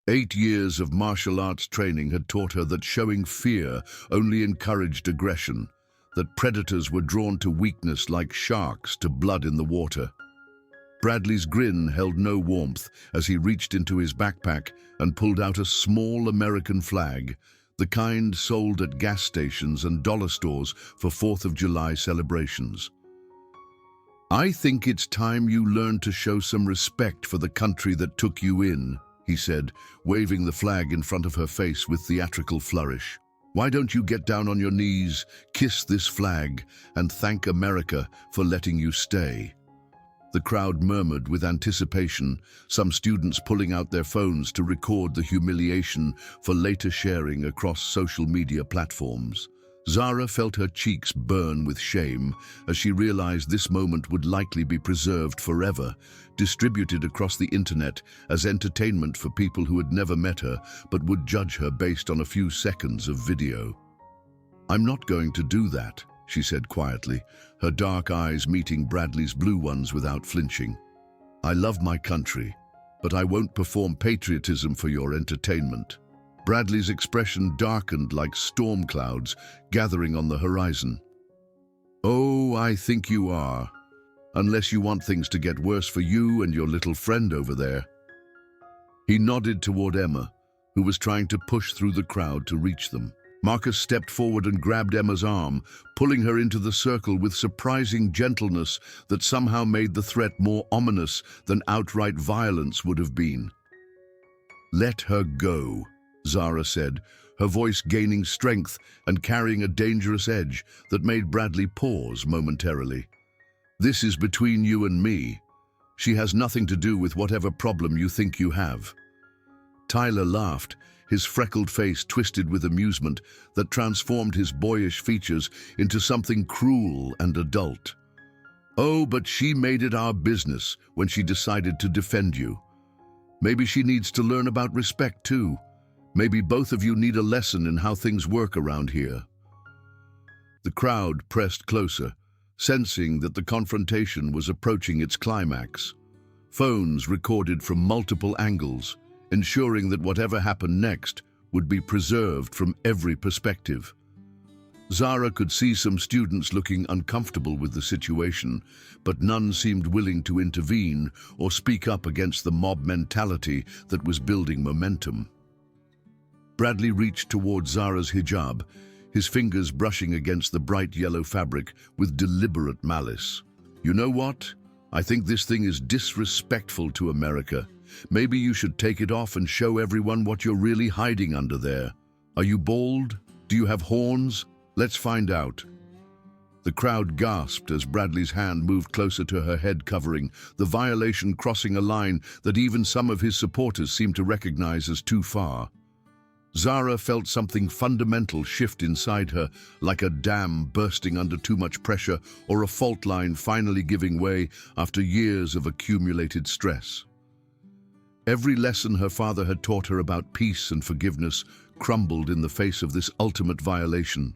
8 years of martial arts training had taught her that showing fear only encouraged aggression, that predators were drawn to weakness like sharks to blood in the water. Bradley's grin held no warmth as he reached into his backpack and pulled out a small American flag, the kind sold at gas stations and dollar stores for 4th of July celebrations. "I think it's time you learned to show some respect for the country that took you in," he said, waving the flag in front of her face with theatrical flourish. "Why don't you get down on your knees, kiss this flag, and thank America for letting you stay?" The crowd murmured with anticipation, some students pulling out their phones to record the humiliation for later sharing across social media platforms. Zara felt her cheeks burn with shame as she realized this moment would likely be preserved forever, distributed across the internet as entertainment for people who had never met her but would judge her based on a few seconds of video. "I'm not going to do that," she said quietly, her dark eyes meeting Bradley's blue ones without flinching. "I love my country, but I won't perform patriotism for your entertainment." Bradley's expression darkened like storm clouds gathering on the horizon. "Oh, I think you are, unless you want things to get worse for you and your little friend over there." He nodded toward Emma, who was trying to push through the crowd to reach them. Marcus stepped forward and grabbed Emma's arm, pulling her into the circle with surprising gentleness that somehow made the threat more ominous than outright violence would have been. "Let her go," Zara said, her voice gaining strength and carrying a dangerous edge that made Bradley pause momentarily. "This is between you and me. She has nothing to do with whatever problem you think you have." Tyler laughed, his freckled face twisted with amusement that transformed his boyish features into something cruel and adult. "Oh, but she made it our business when she decided to defend you. Maybe she needs to learn about respect too. Maybe both of you need a lesson in how things work around here." The crowd pressed closer, sensing that the confrontation was approaching its climax. Phones recorded from multiple angles, ensuring that whatever happened next would be preserved from every perspective. Zara could see some students looking uncomfortable with the situation, but none seemed willing to intervene or speak up against the mob mentality that was building momentum. Bradley reached toward Zara's hijab, his fingers brushing against the bright yellow fabric with deliberate malice. "You know what? I think this thing is disrespectful to America. Maybe you should take it off and show everyone what you're really hiding under there. Are you bald? Do you have horns? Let's find out." The crowd gasped as Bradley's hand moved closer to her head covering, the violation crossing a line that even some of his supporters seemed to recognize as too far. Zara felt something fundamental shift inside her, like a dam bursting under too much pressure or a fault line finally giving way after years of accumulated stress. Every lesson her father had taught her about peace and forgiveness crumbled in the face of this ultimate violation.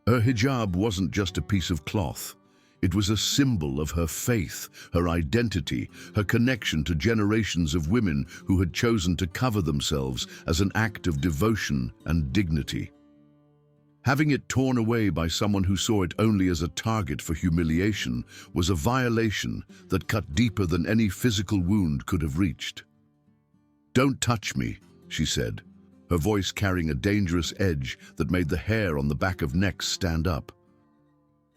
Her hijab wasn't just a piece of cloth. It was a symbol of her faith, her identity, her connection to generations of women who had chosen to cover themselves as an act of devotion and dignity. Having it torn away by someone who saw it only as a target for humiliation was a violation that cut deeper than any physical wound could have reached. "Don't touch me," she said, her voice carrying a dangerous edge that made the hair on the back of necks stand up.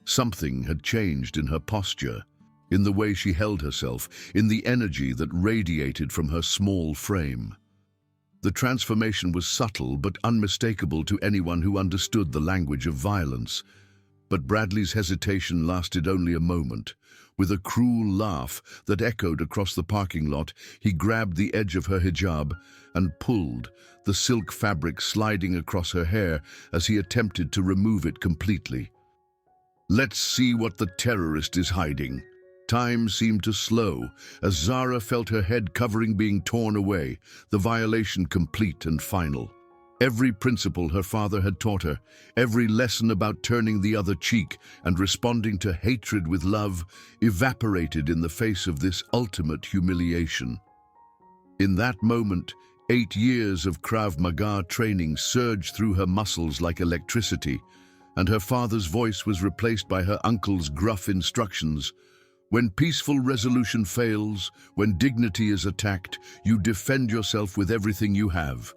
Something had changed in her posture, in the way she held herself, in the energy that radiated from her small frame. The transformation was subtle but unmistakable to anyone who understood the language of violence. But Bradley's hesitation lasted only a moment. With a cruel laugh that echoed across the parking lot, he grabbed the edge of her hijab and pulled, the silk fabric sliding across her hair as he attempted to remove it completely. "Let's see what the terrorist is hiding." Time seemed to slow as Zara felt her head covering being torn away, the violation complete and final. Every principle her father had taught her, every lesson about turning the other cheek and responding to hatred with love, evaporated in the face of this ultimate humiliation. In that moment, 8 years of Krav Maga training surged through her muscles like electricity, and her father's voice was replaced by her uncle's gruff instructions. "When peaceful resolution fails, when dignity is attacked, you defend yourself with everything you have."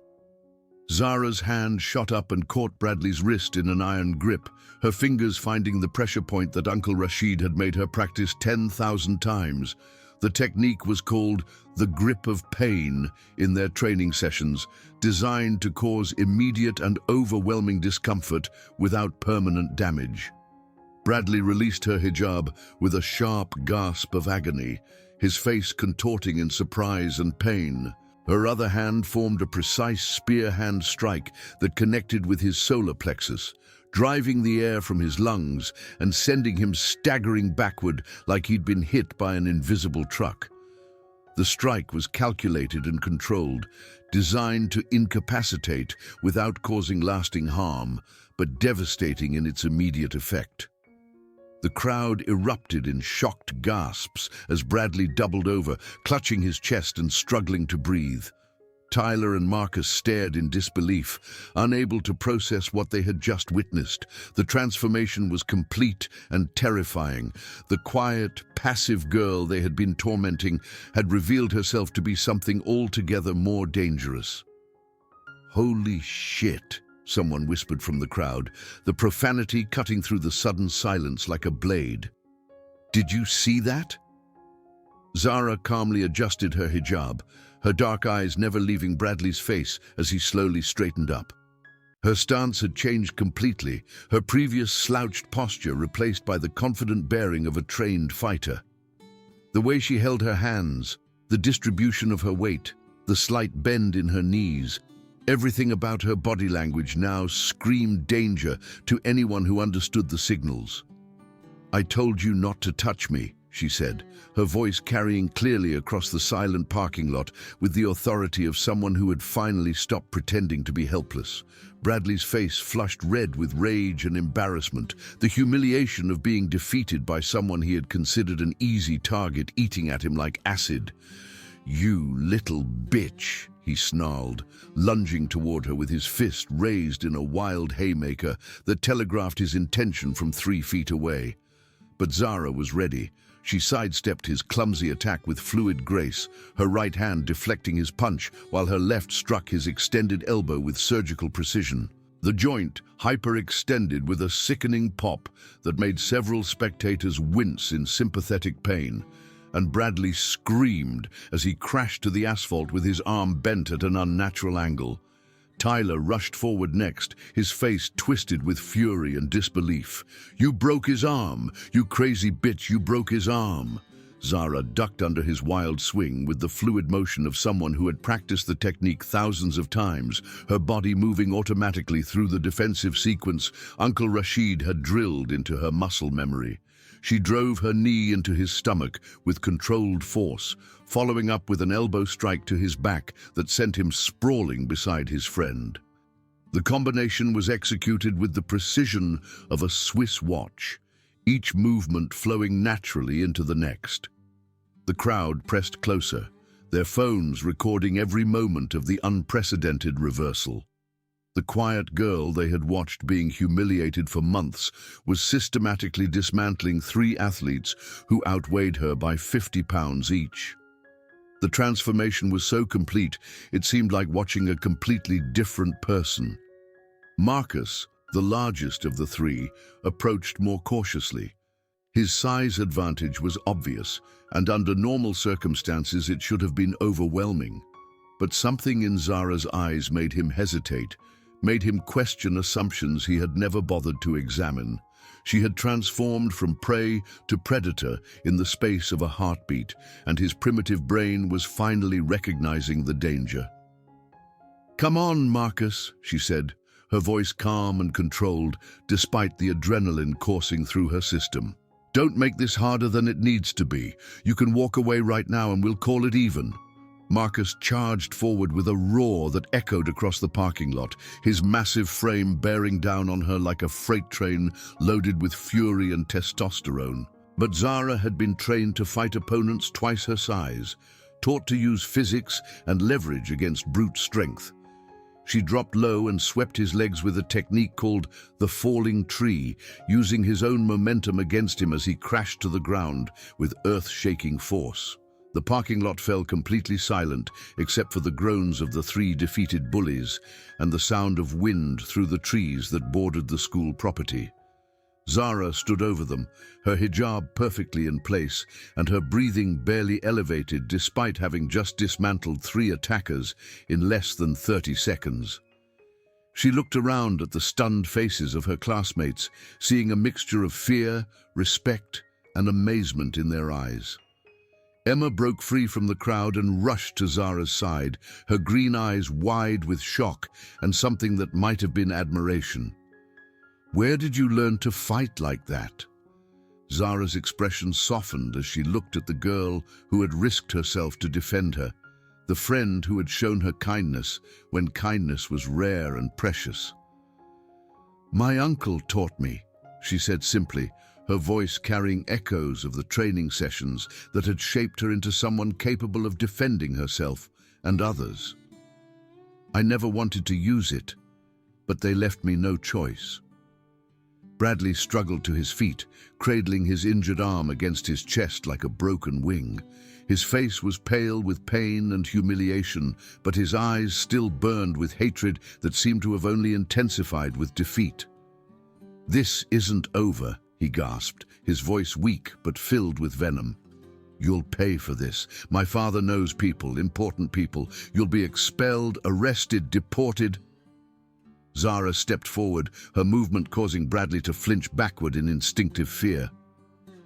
Zara's hand shot up and caught Bradley's wrist in an iron grip, her fingers finding the pressure point that Uncle Rashid had made her practice 10,000 times. The technique was called the grip of pain in their training sessions, designed to cause immediate and overwhelming discomfort without permanent damage. Bradley released her hijab with a sharp gasp of agony, his face contorting in surprise and pain. Her other hand formed a precise spear hand strike that connected with his solar plexus, driving the air from his lungs and sending him staggering backward like he'd been hit by an invisible truck. The strike was calculated and controlled, designed to incapacitate without causing lasting harm, but devastating in its immediate effect. The crowd erupted in shocked gasps as Bradley doubled over, clutching his chest and struggling to breathe. Tyler and Marcus stared in disbelief, unable to process what they had just witnessed. The transformation was complete and terrifying. The quiet, passive girl they had been tormenting had revealed herself to be something altogether more dangerous. "Holy shit," someone whispered from the crowd, the profanity cutting through the sudden silence like a blade. "Did you see that?" Zara calmly adjusted her hijab, her dark eyes never leaving Bradley's face as he slowly straightened up. Her stance had changed completely, her previous slouched posture replaced by the confident bearing of a trained fighter. The way she held her hands, the distribution of her weight, the slight bend in her knees, everything about her body language now screamed danger to anyone who understood the signals. "I told you not to touch me," she said, her voice carrying clearly across the silent parking lot with the authority of someone who had finally stopped pretending to be helpless. Bradley's face flushed red with rage and embarrassment, the humiliation of being defeated by someone he had considered an easy target eating at him like acid. "You little bitch," he snarled, lunging toward her with his fist raised in a wild haymaker that telegraphed his intention from 3 feet away. But Zara was ready. She sidestepped his clumsy attack with fluid grace, her right hand deflecting his punch while her left struck his extended elbow with surgical precision. The joint hyperextended with a sickening pop that made several spectators wince in sympathetic pain, and Bradley screamed as he crashed to the asphalt with his arm bent at an unnatural angle. Tyler rushed forward next, his face twisted with fury and disbelief. "You broke his arm! You crazy bitch, you broke his arm!" Zara ducked under his wild swing with the fluid motion of someone who had practiced the technique thousands of times, her body moving automatically through the defensive sequence Uncle Rashid had drilled into her muscle memory. She drove her knee into his stomach with controlled force, following up with an elbow strike to his back that sent him sprawling beside his friend. The combination was executed with the precision of a Swiss watch, each movement flowing naturally into the next. The crowd pressed closer, their phones recording every moment of the unprecedented reversal. The quiet girl they had watched being humiliated for months was systematically dismantling 3 athletes who outweighed her by 50 pounds each. The transformation was so complete, it seemed like watching a completely different person. Marcus, the largest of the 3, approached more cautiously. His size advantage was obvious, and under normal circumstances it should have been overwhelming. But something in Zara's eyes made him hesitate, made him question assumptions he had never bothered to examine. She had transformed from prey to predator in the space of a heartbeat, and his primitive brain was finally recognizing the danger. "Come on, Marcus," she said, her voice calm and controlled, despite the adrenaline coursing through her system. "Don't make this harder than it needs to be. You can walk away right now and we'll call it even." Marcus charged forward with a roar that echoed across the parking lot, his massive frame bearing down on her like a freight train loaded with fury and testosterone. But Zara had been trained to fight opponents twice her size, taught to use physics and leverage against brute strength. She dropped low and swept his legs with a technique called the falling tree, using his own momentum against him as he crashed to the ground with earth-shaking force. The parking lot fell completely silent, except for the groans of the 3 defeated bullies and the sound of wind through the trees that bordered the school property. Zara stood over them, her hijab perfectly in place and her breathing barely elevated despite having just dismantled 3 attackers in less than 30 seconds. She looked around at the stunned faces of her classmates, seeing a mixture of fear, respect, and amazement in their eyes. Emma broke free from the crowd and rushed to Zara's side, her green eyes wide with shock and something that might have been admiration. "Where did you learn to fight like that?" Zara's expression softened as she looked at the girl who had risked herself to defend her, the friend who had shown her kindness when kindness was rare and precious. "My uncle taught me," she said simply, her voice carrying echoes of the training sessions that had shaped her into someone capable of defending herself and others. "I never wanted to use it, but they left me no choice." Bradley struggled to his feet, cradling his injured arm against his chest like a broken wing. His face was pale with pain and humiliation, but his eyes still burned with hatred that seemed to have only intensified with defeat. "This isn't over," he gasped, his voice weak but filled with venom. "You'll pay for this. My father knows people, important people. You'll be expelled, arrested, deported." Zara stepped forward, her movement causing Bradley to flinch backward in instinctive fear.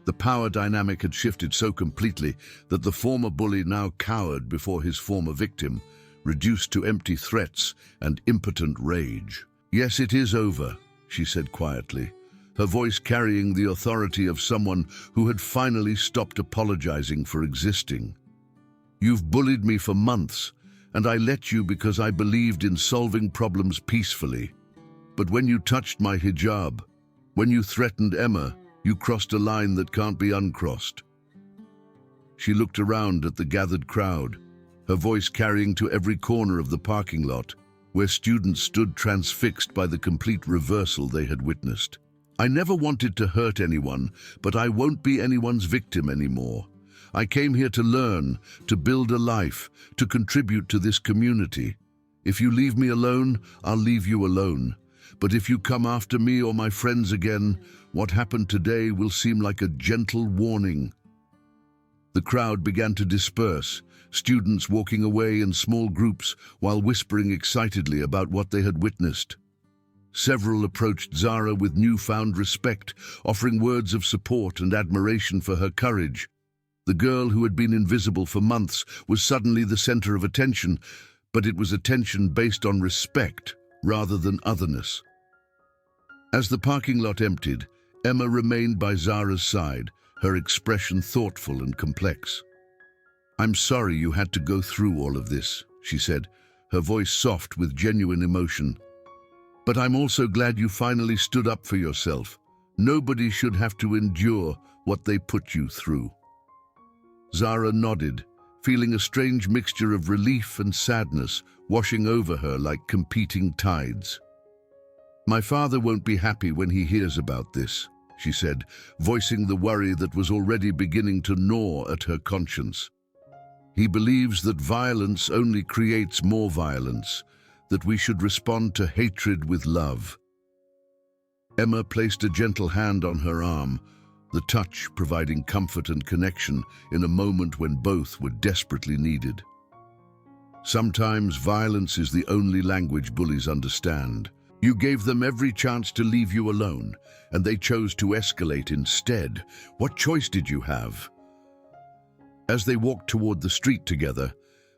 The power dynamic had shifted so completely that the former bully now cowered before his former victim, reduced to empty threats and impotent rage. "Yes, it is over," she said quietly, her voice carrying the authority of someone who had finally stopped apologizing for existing. "You've bullied me for months, and I let you because I believed in solving problems peacefully. But when you touched my hijab, when you threatened Emma, you crossed a line that can't be uncrossed." She looked around at the gathered crowd, her voice carrying to every corner of the parking lot, where students stood transfixed by the complete reversal they had witnessed. "I never wanted to hurt anyone, but I won't be anyone's victim anymore. I came here to learn, to build a life, to contribute to this community. If you leave me alone, I'll leave you alone. But if you come after me or my friends again, what happened today will seem like a gentle warning." The crowd began to disperse, students walking away in small groups while whispering excitedly about what they had witnessed. Several approached Zara with newfound respect, offering words of support and admiration for her courage. The girl who had been invisible for months was suddenly the center of attention, but it was attention based on respect rather than otherness. As the parking lot emptied, Emma remained by Zara's side, her expression thoughtful and complex. "I'm sorry you had to go through all of this," she said, her voice soft with genuine emotion. "But I'm also glad you finally stood up for yourself. Nobody should have to endure what they put you through." Zara nodded, feeling a strange mixture of relief and sadness washing over her like competing tides. "My father won't be happy when he hears about this," she said, voicing the worry that was already beginning to gnaw at her conscience. "He believes that violence only creates more violence, that we should respond to hatred with love." Emma placed a gentle hand on her arm, the touch providing comfort and connection in a moment when both were desperately needed. "Sometimes violence is the only language bullies understand. You gave them every chance to leave you alone, and they chose to escalate instead. What choice did you have?" As they walked toward the street together,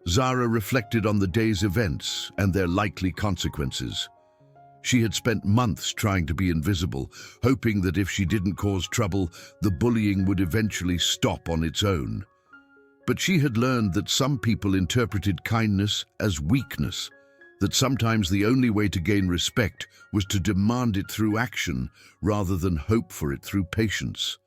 Zara reflected on the day's events and their likely consequences. She had spent months trying to be invisible, hoping that if she didn't cause trouble, the bullying would eventually stop on its own. But she had learned that some people interpreted kindness as weakness, that sometimes the only way to gain respect was to demand it through action rather than hope for it through patience.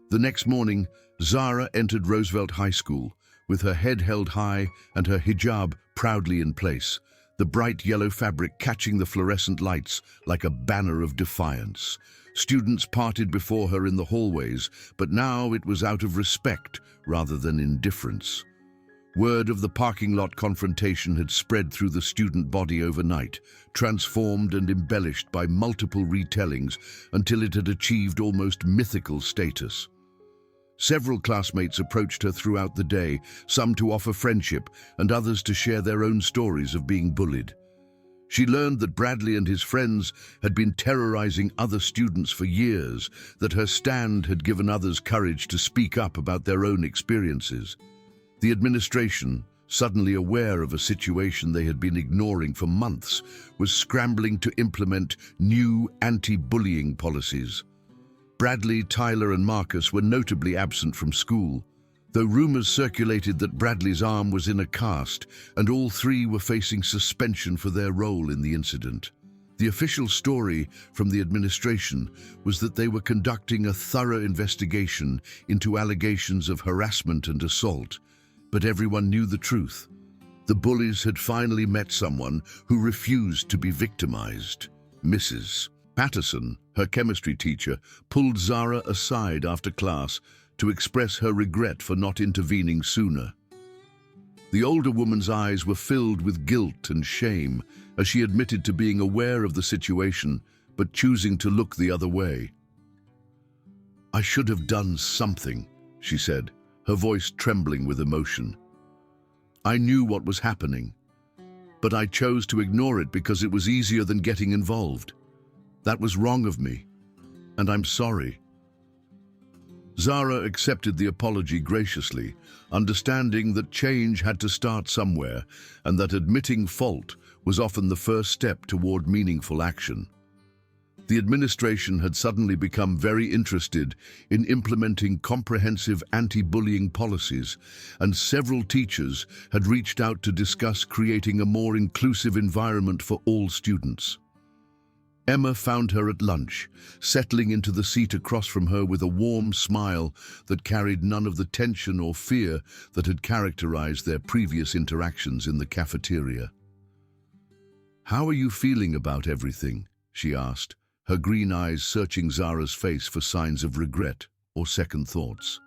The next morning, Zara entered Roosevelt High School, with her head held high and her hijab proudly in place, the bright yellow fabric catching the fluorescent lights like a banner of defiance. Students parted before her in the hallways, but now it was out of respect rather than indifference. Word of the parking lot confrontation had spread through the student body overnight, transformed and embellished by multiple retellings until it had achieved almost mythical status. Several classmates approached her throughout the day, some to offer friendship and others to share their own stories of being bullied. She learned that Bradley and his friends had been terrorizing other students for years, that her stand had given others courage to speak up about their own experiences. The administration, suddenly aware of a situation they had been ignoring for months, was scrambling to implement new anti-bullying policies. Bradley, Tyler, and Marcus were notably absent from school, though rumors circulated that Bradley's arm was in a cast, and all three were facing suspension for their role in the incident. The official story from the administration was that they were conducting a thorough investigation into allegations of harassment and assault, but everyone knew the truth. The bullies had finally met someone who refused to be victimized. Mrs. Patterson, her chemistry teacher, pulled Zara aside after class to express her regret for not intervening sooner. The older woman's eyes were filled with guilt and shame as she admitted to being aware of the situation but choosing to look the other way. "I should have done something," she said, her voice trembling with emotion. "I knew what was happening, but I chose to ignore it because it was easier than getting involved. That was wrong of me, and I'm sorry." Zara accepted the apology graciously, understanding that change had to start somewhere and that admitting fault was often the first step toward meaningful action. The administration had suddenly become very interested in implementing comprehensive anti-bullying policies, and several teachers had reached out to discuss creating a more inclusive environment for all students. Emma found her at lunch, settling into the seat across from her with a warm smile that carried none of the tension or fear that had characterized their previous interactions in the cafeteria. "How are you feeling about everything?" she asked, her green eyes searching Zara's face for signs of regret or second thoughts.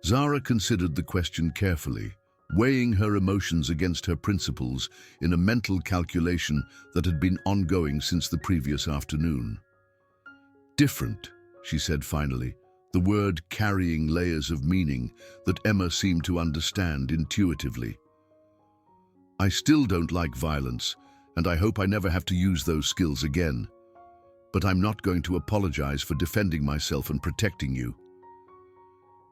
Zara considered the question carefully, weighing her emotions against her principles in a mental calculation that had been ongoing since the previous afternoon. "Different," she said finally, the word carrying layers of meaning that Emma seemed to understand intuitively. "I still don't like violence, and I hope I never have to use those skills again. But I'm not going to apologize for defending myself and protecting you."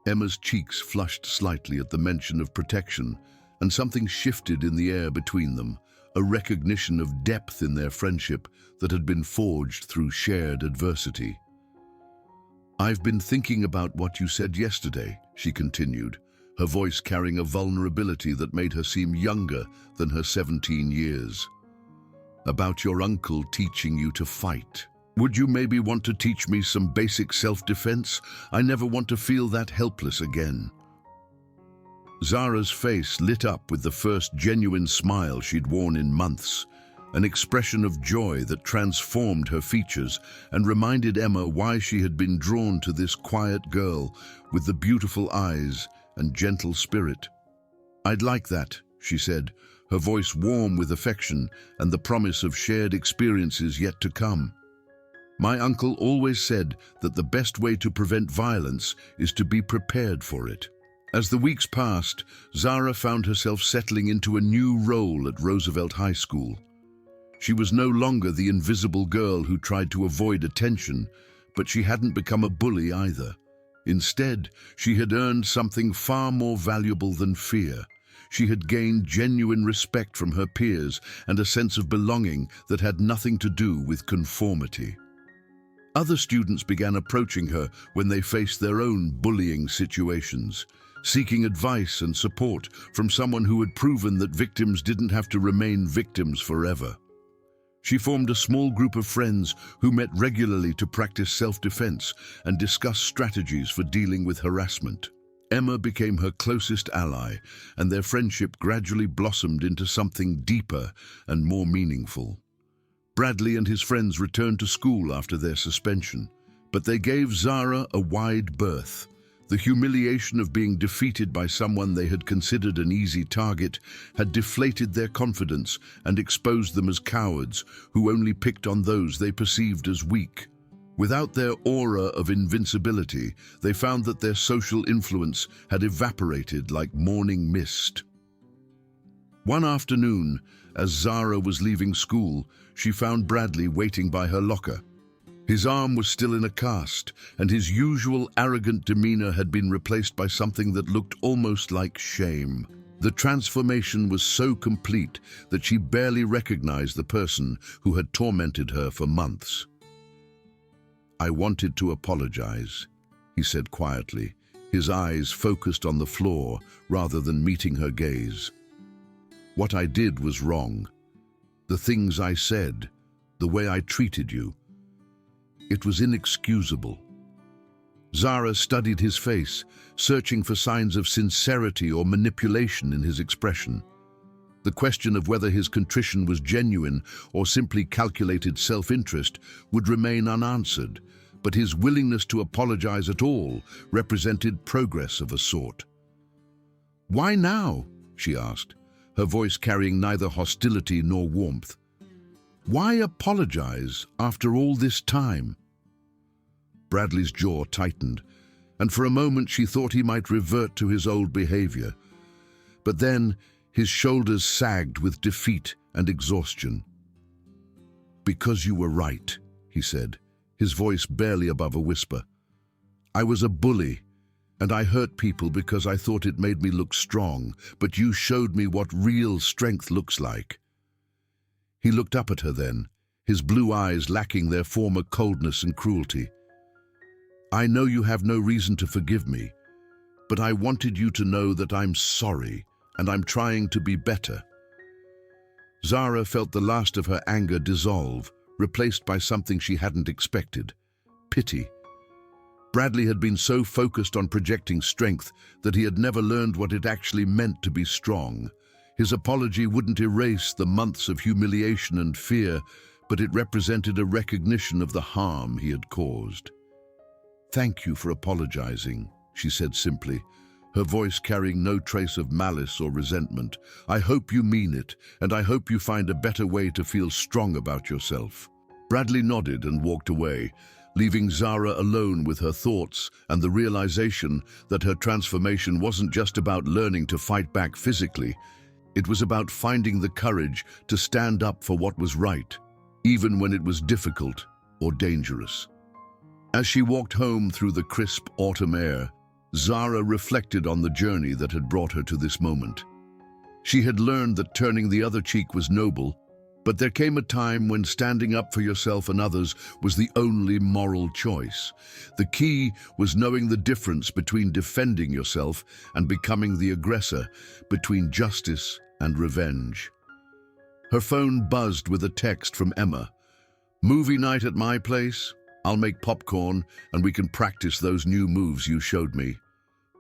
Emma's cheeks flushed slightly at the mention of protection, and something shifted in the air between them, a recognition of depth in their friendship that had been forged through shared adversity. "I've been thinking about what you said yesterday," she continued, her voice carrying a vulnerability that made her seem younger than her 17 years. "About your uncle teaching you to fight. Would you maybe want to teach me some basic self-defense? I never want to feel that helpless again." Zara's face lit up with the first genuine smile she'd worn in months, an expression of joy that transformed her features and reminded Emma why she had been drawn to this quiet girl with the beautiful eyes and gentle spirit. "I'd like that," she said, her voice warm with affection and the promise of shared experiences yet to come. "My uncle always said that the best way to prevent violence is to be prepared for it." As the weeks passed, Zara found herself settling into a new role at Roosevelt High School. She was no longer the invisible girl who tried to avoid attention, but she hadn't become a bully either. Instead, she had earned something far more valuable than fear. She had gained genuine respect from her peers and a sense of belonging that had nothing to do with conformity. Other students began approaching her when they faced their own bullying situations, seeking advice and support from someone who had proven that victims didn't have to remain victims forever. She formed a small group of friends who met regularly to practice self-defense and discuss strategies for dealing with harassment. Emma became her closest ally, and their friendship gradually blossomed into something deeper and more meaningful. Bradley and his friends returned to school after their suspension, but they gave Zara a wide berth. The humiliation of being defeated by someone they had considered an easy target had deflated their confidence and exposed them as cowards who only picked on those they perceived as weak. Without their aura of invincibility, they found that their social influence had evaporated like morning mist. One afternoon, as Zara was leaving school, she found Bradley waiting by her locker. His arm was still in a cast, and his usual arrogant demeanor had been replaced by something that looked almost like shame. The transformation was so complete that she barely recognized the person who had tormented her for months. "I wanted to apologize," he said quietly, his eyes focused on the floor rather than meeting her gaze. "What I did was wrong. The things I said, the way I treated you. It was inexcusable." Zara studied his face, searching for signs of sincerity or manipulation in his expression. The question of whether his contrition was genuine or simply calculated self-interest would remain unanswered, but his willingness to apologize at all represented progress of a sort. "Why now?" she asked, her voice carrying neither hostility nor warmth. "Why apologize after all this time?" Bradley's jaw tightened, and for a moment she thought he might revert to his old behavior. But then his shoulders sagged with defeat and exhaustion. "Because you were right," he said, his voice barely above a whisper. "I was a bully, and I hurt people because I thought it made me look strong, but you showed me what real strength looks like." He looked up at her then, his blue eyes lacking their former coldness and cruelty. "I know you have no reason to forgive me, but I wanted you to know that I'm sorry, and I'm trying to be better." Zara felt the last of her anger dissolve, replaced by something she hadn't expected: pity. Bradley had been so focused on projecting strength that he had never learned what it actually meant to be strong. His apology wouldn't erase the months of humiliation and fear, but it represented a recognition of the harm he had caused. "Thank you for apologizing," she said simply, her voice carrying no trace of malice or resentment. "I hope you mean it, and I hope you find a better way to feel strong about yourself." Bradley nodded and walked away, leaving Zara alone with her thoughts and the realization that her transformation wasn't just about learning to fight back physically. It was about finding the courage to stand up for what was right, even when it was difficult or dangerous. As she walked home through the crisp autumn air, Zara reflected on the journey that had brought her to this moment. She had learned that turning the other cheek was noble, but there came a time when standing up for yourself and others was the only moral choice. The key was knowing the difference between defending yourself and becoming the aggressor, between justice and revenge. Her phone buzzed with a text from Emma. "Movie night at my place? I'll make popcorn and we can practice those new moves you showed me."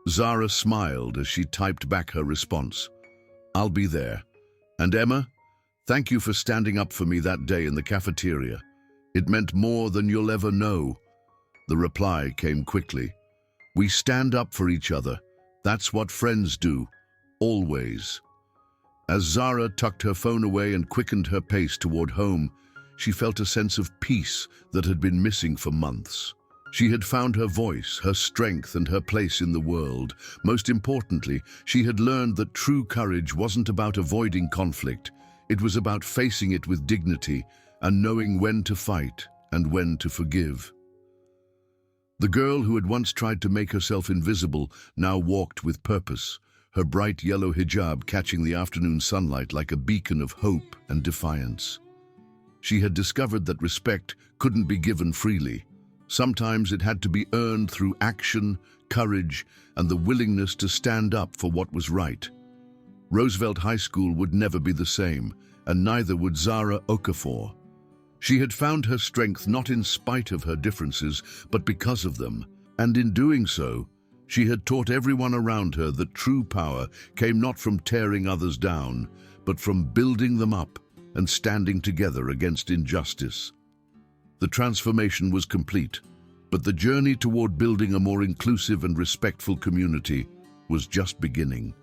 Zara smiled as she typed back her response. "I'll be there. And Emma, thank you for standing up for me that day in the cafeteria. It meant more than you'll ever know." The reply came quickly. "We stand up for each other. That's what friends do. Always." As Zara tucked her phone away and quickened her pace toward home, she felt a sense of peace that had been missing for months. She had found her voice, her strength, and her place in the world. Most importantly, she had learned that true courage wasn't about avoiding conflict. It was about facing it with dignity and knowing when to fight and when to forgive. The girl who had once tried to make herself invisible now walked with purpose, her bright yellow hijab catching the afternoon sunlight like a beacon of hope and defiance. She had discovered that respect couldn't be given freely. Sometimes it had to be earned through action, courage, and the willingness to stand up for what was right. Roosevelt High School would never be the same, and neither would Zara Okafor. She had found her strength not in spite of her differences, but because of them, and in doing so, she had taught everyone around her that true power came not from tearing others down, but from building them up and standing together against injustice. The transformation was complete, but the journey toward building a more inclusive and respectful community was just beginning.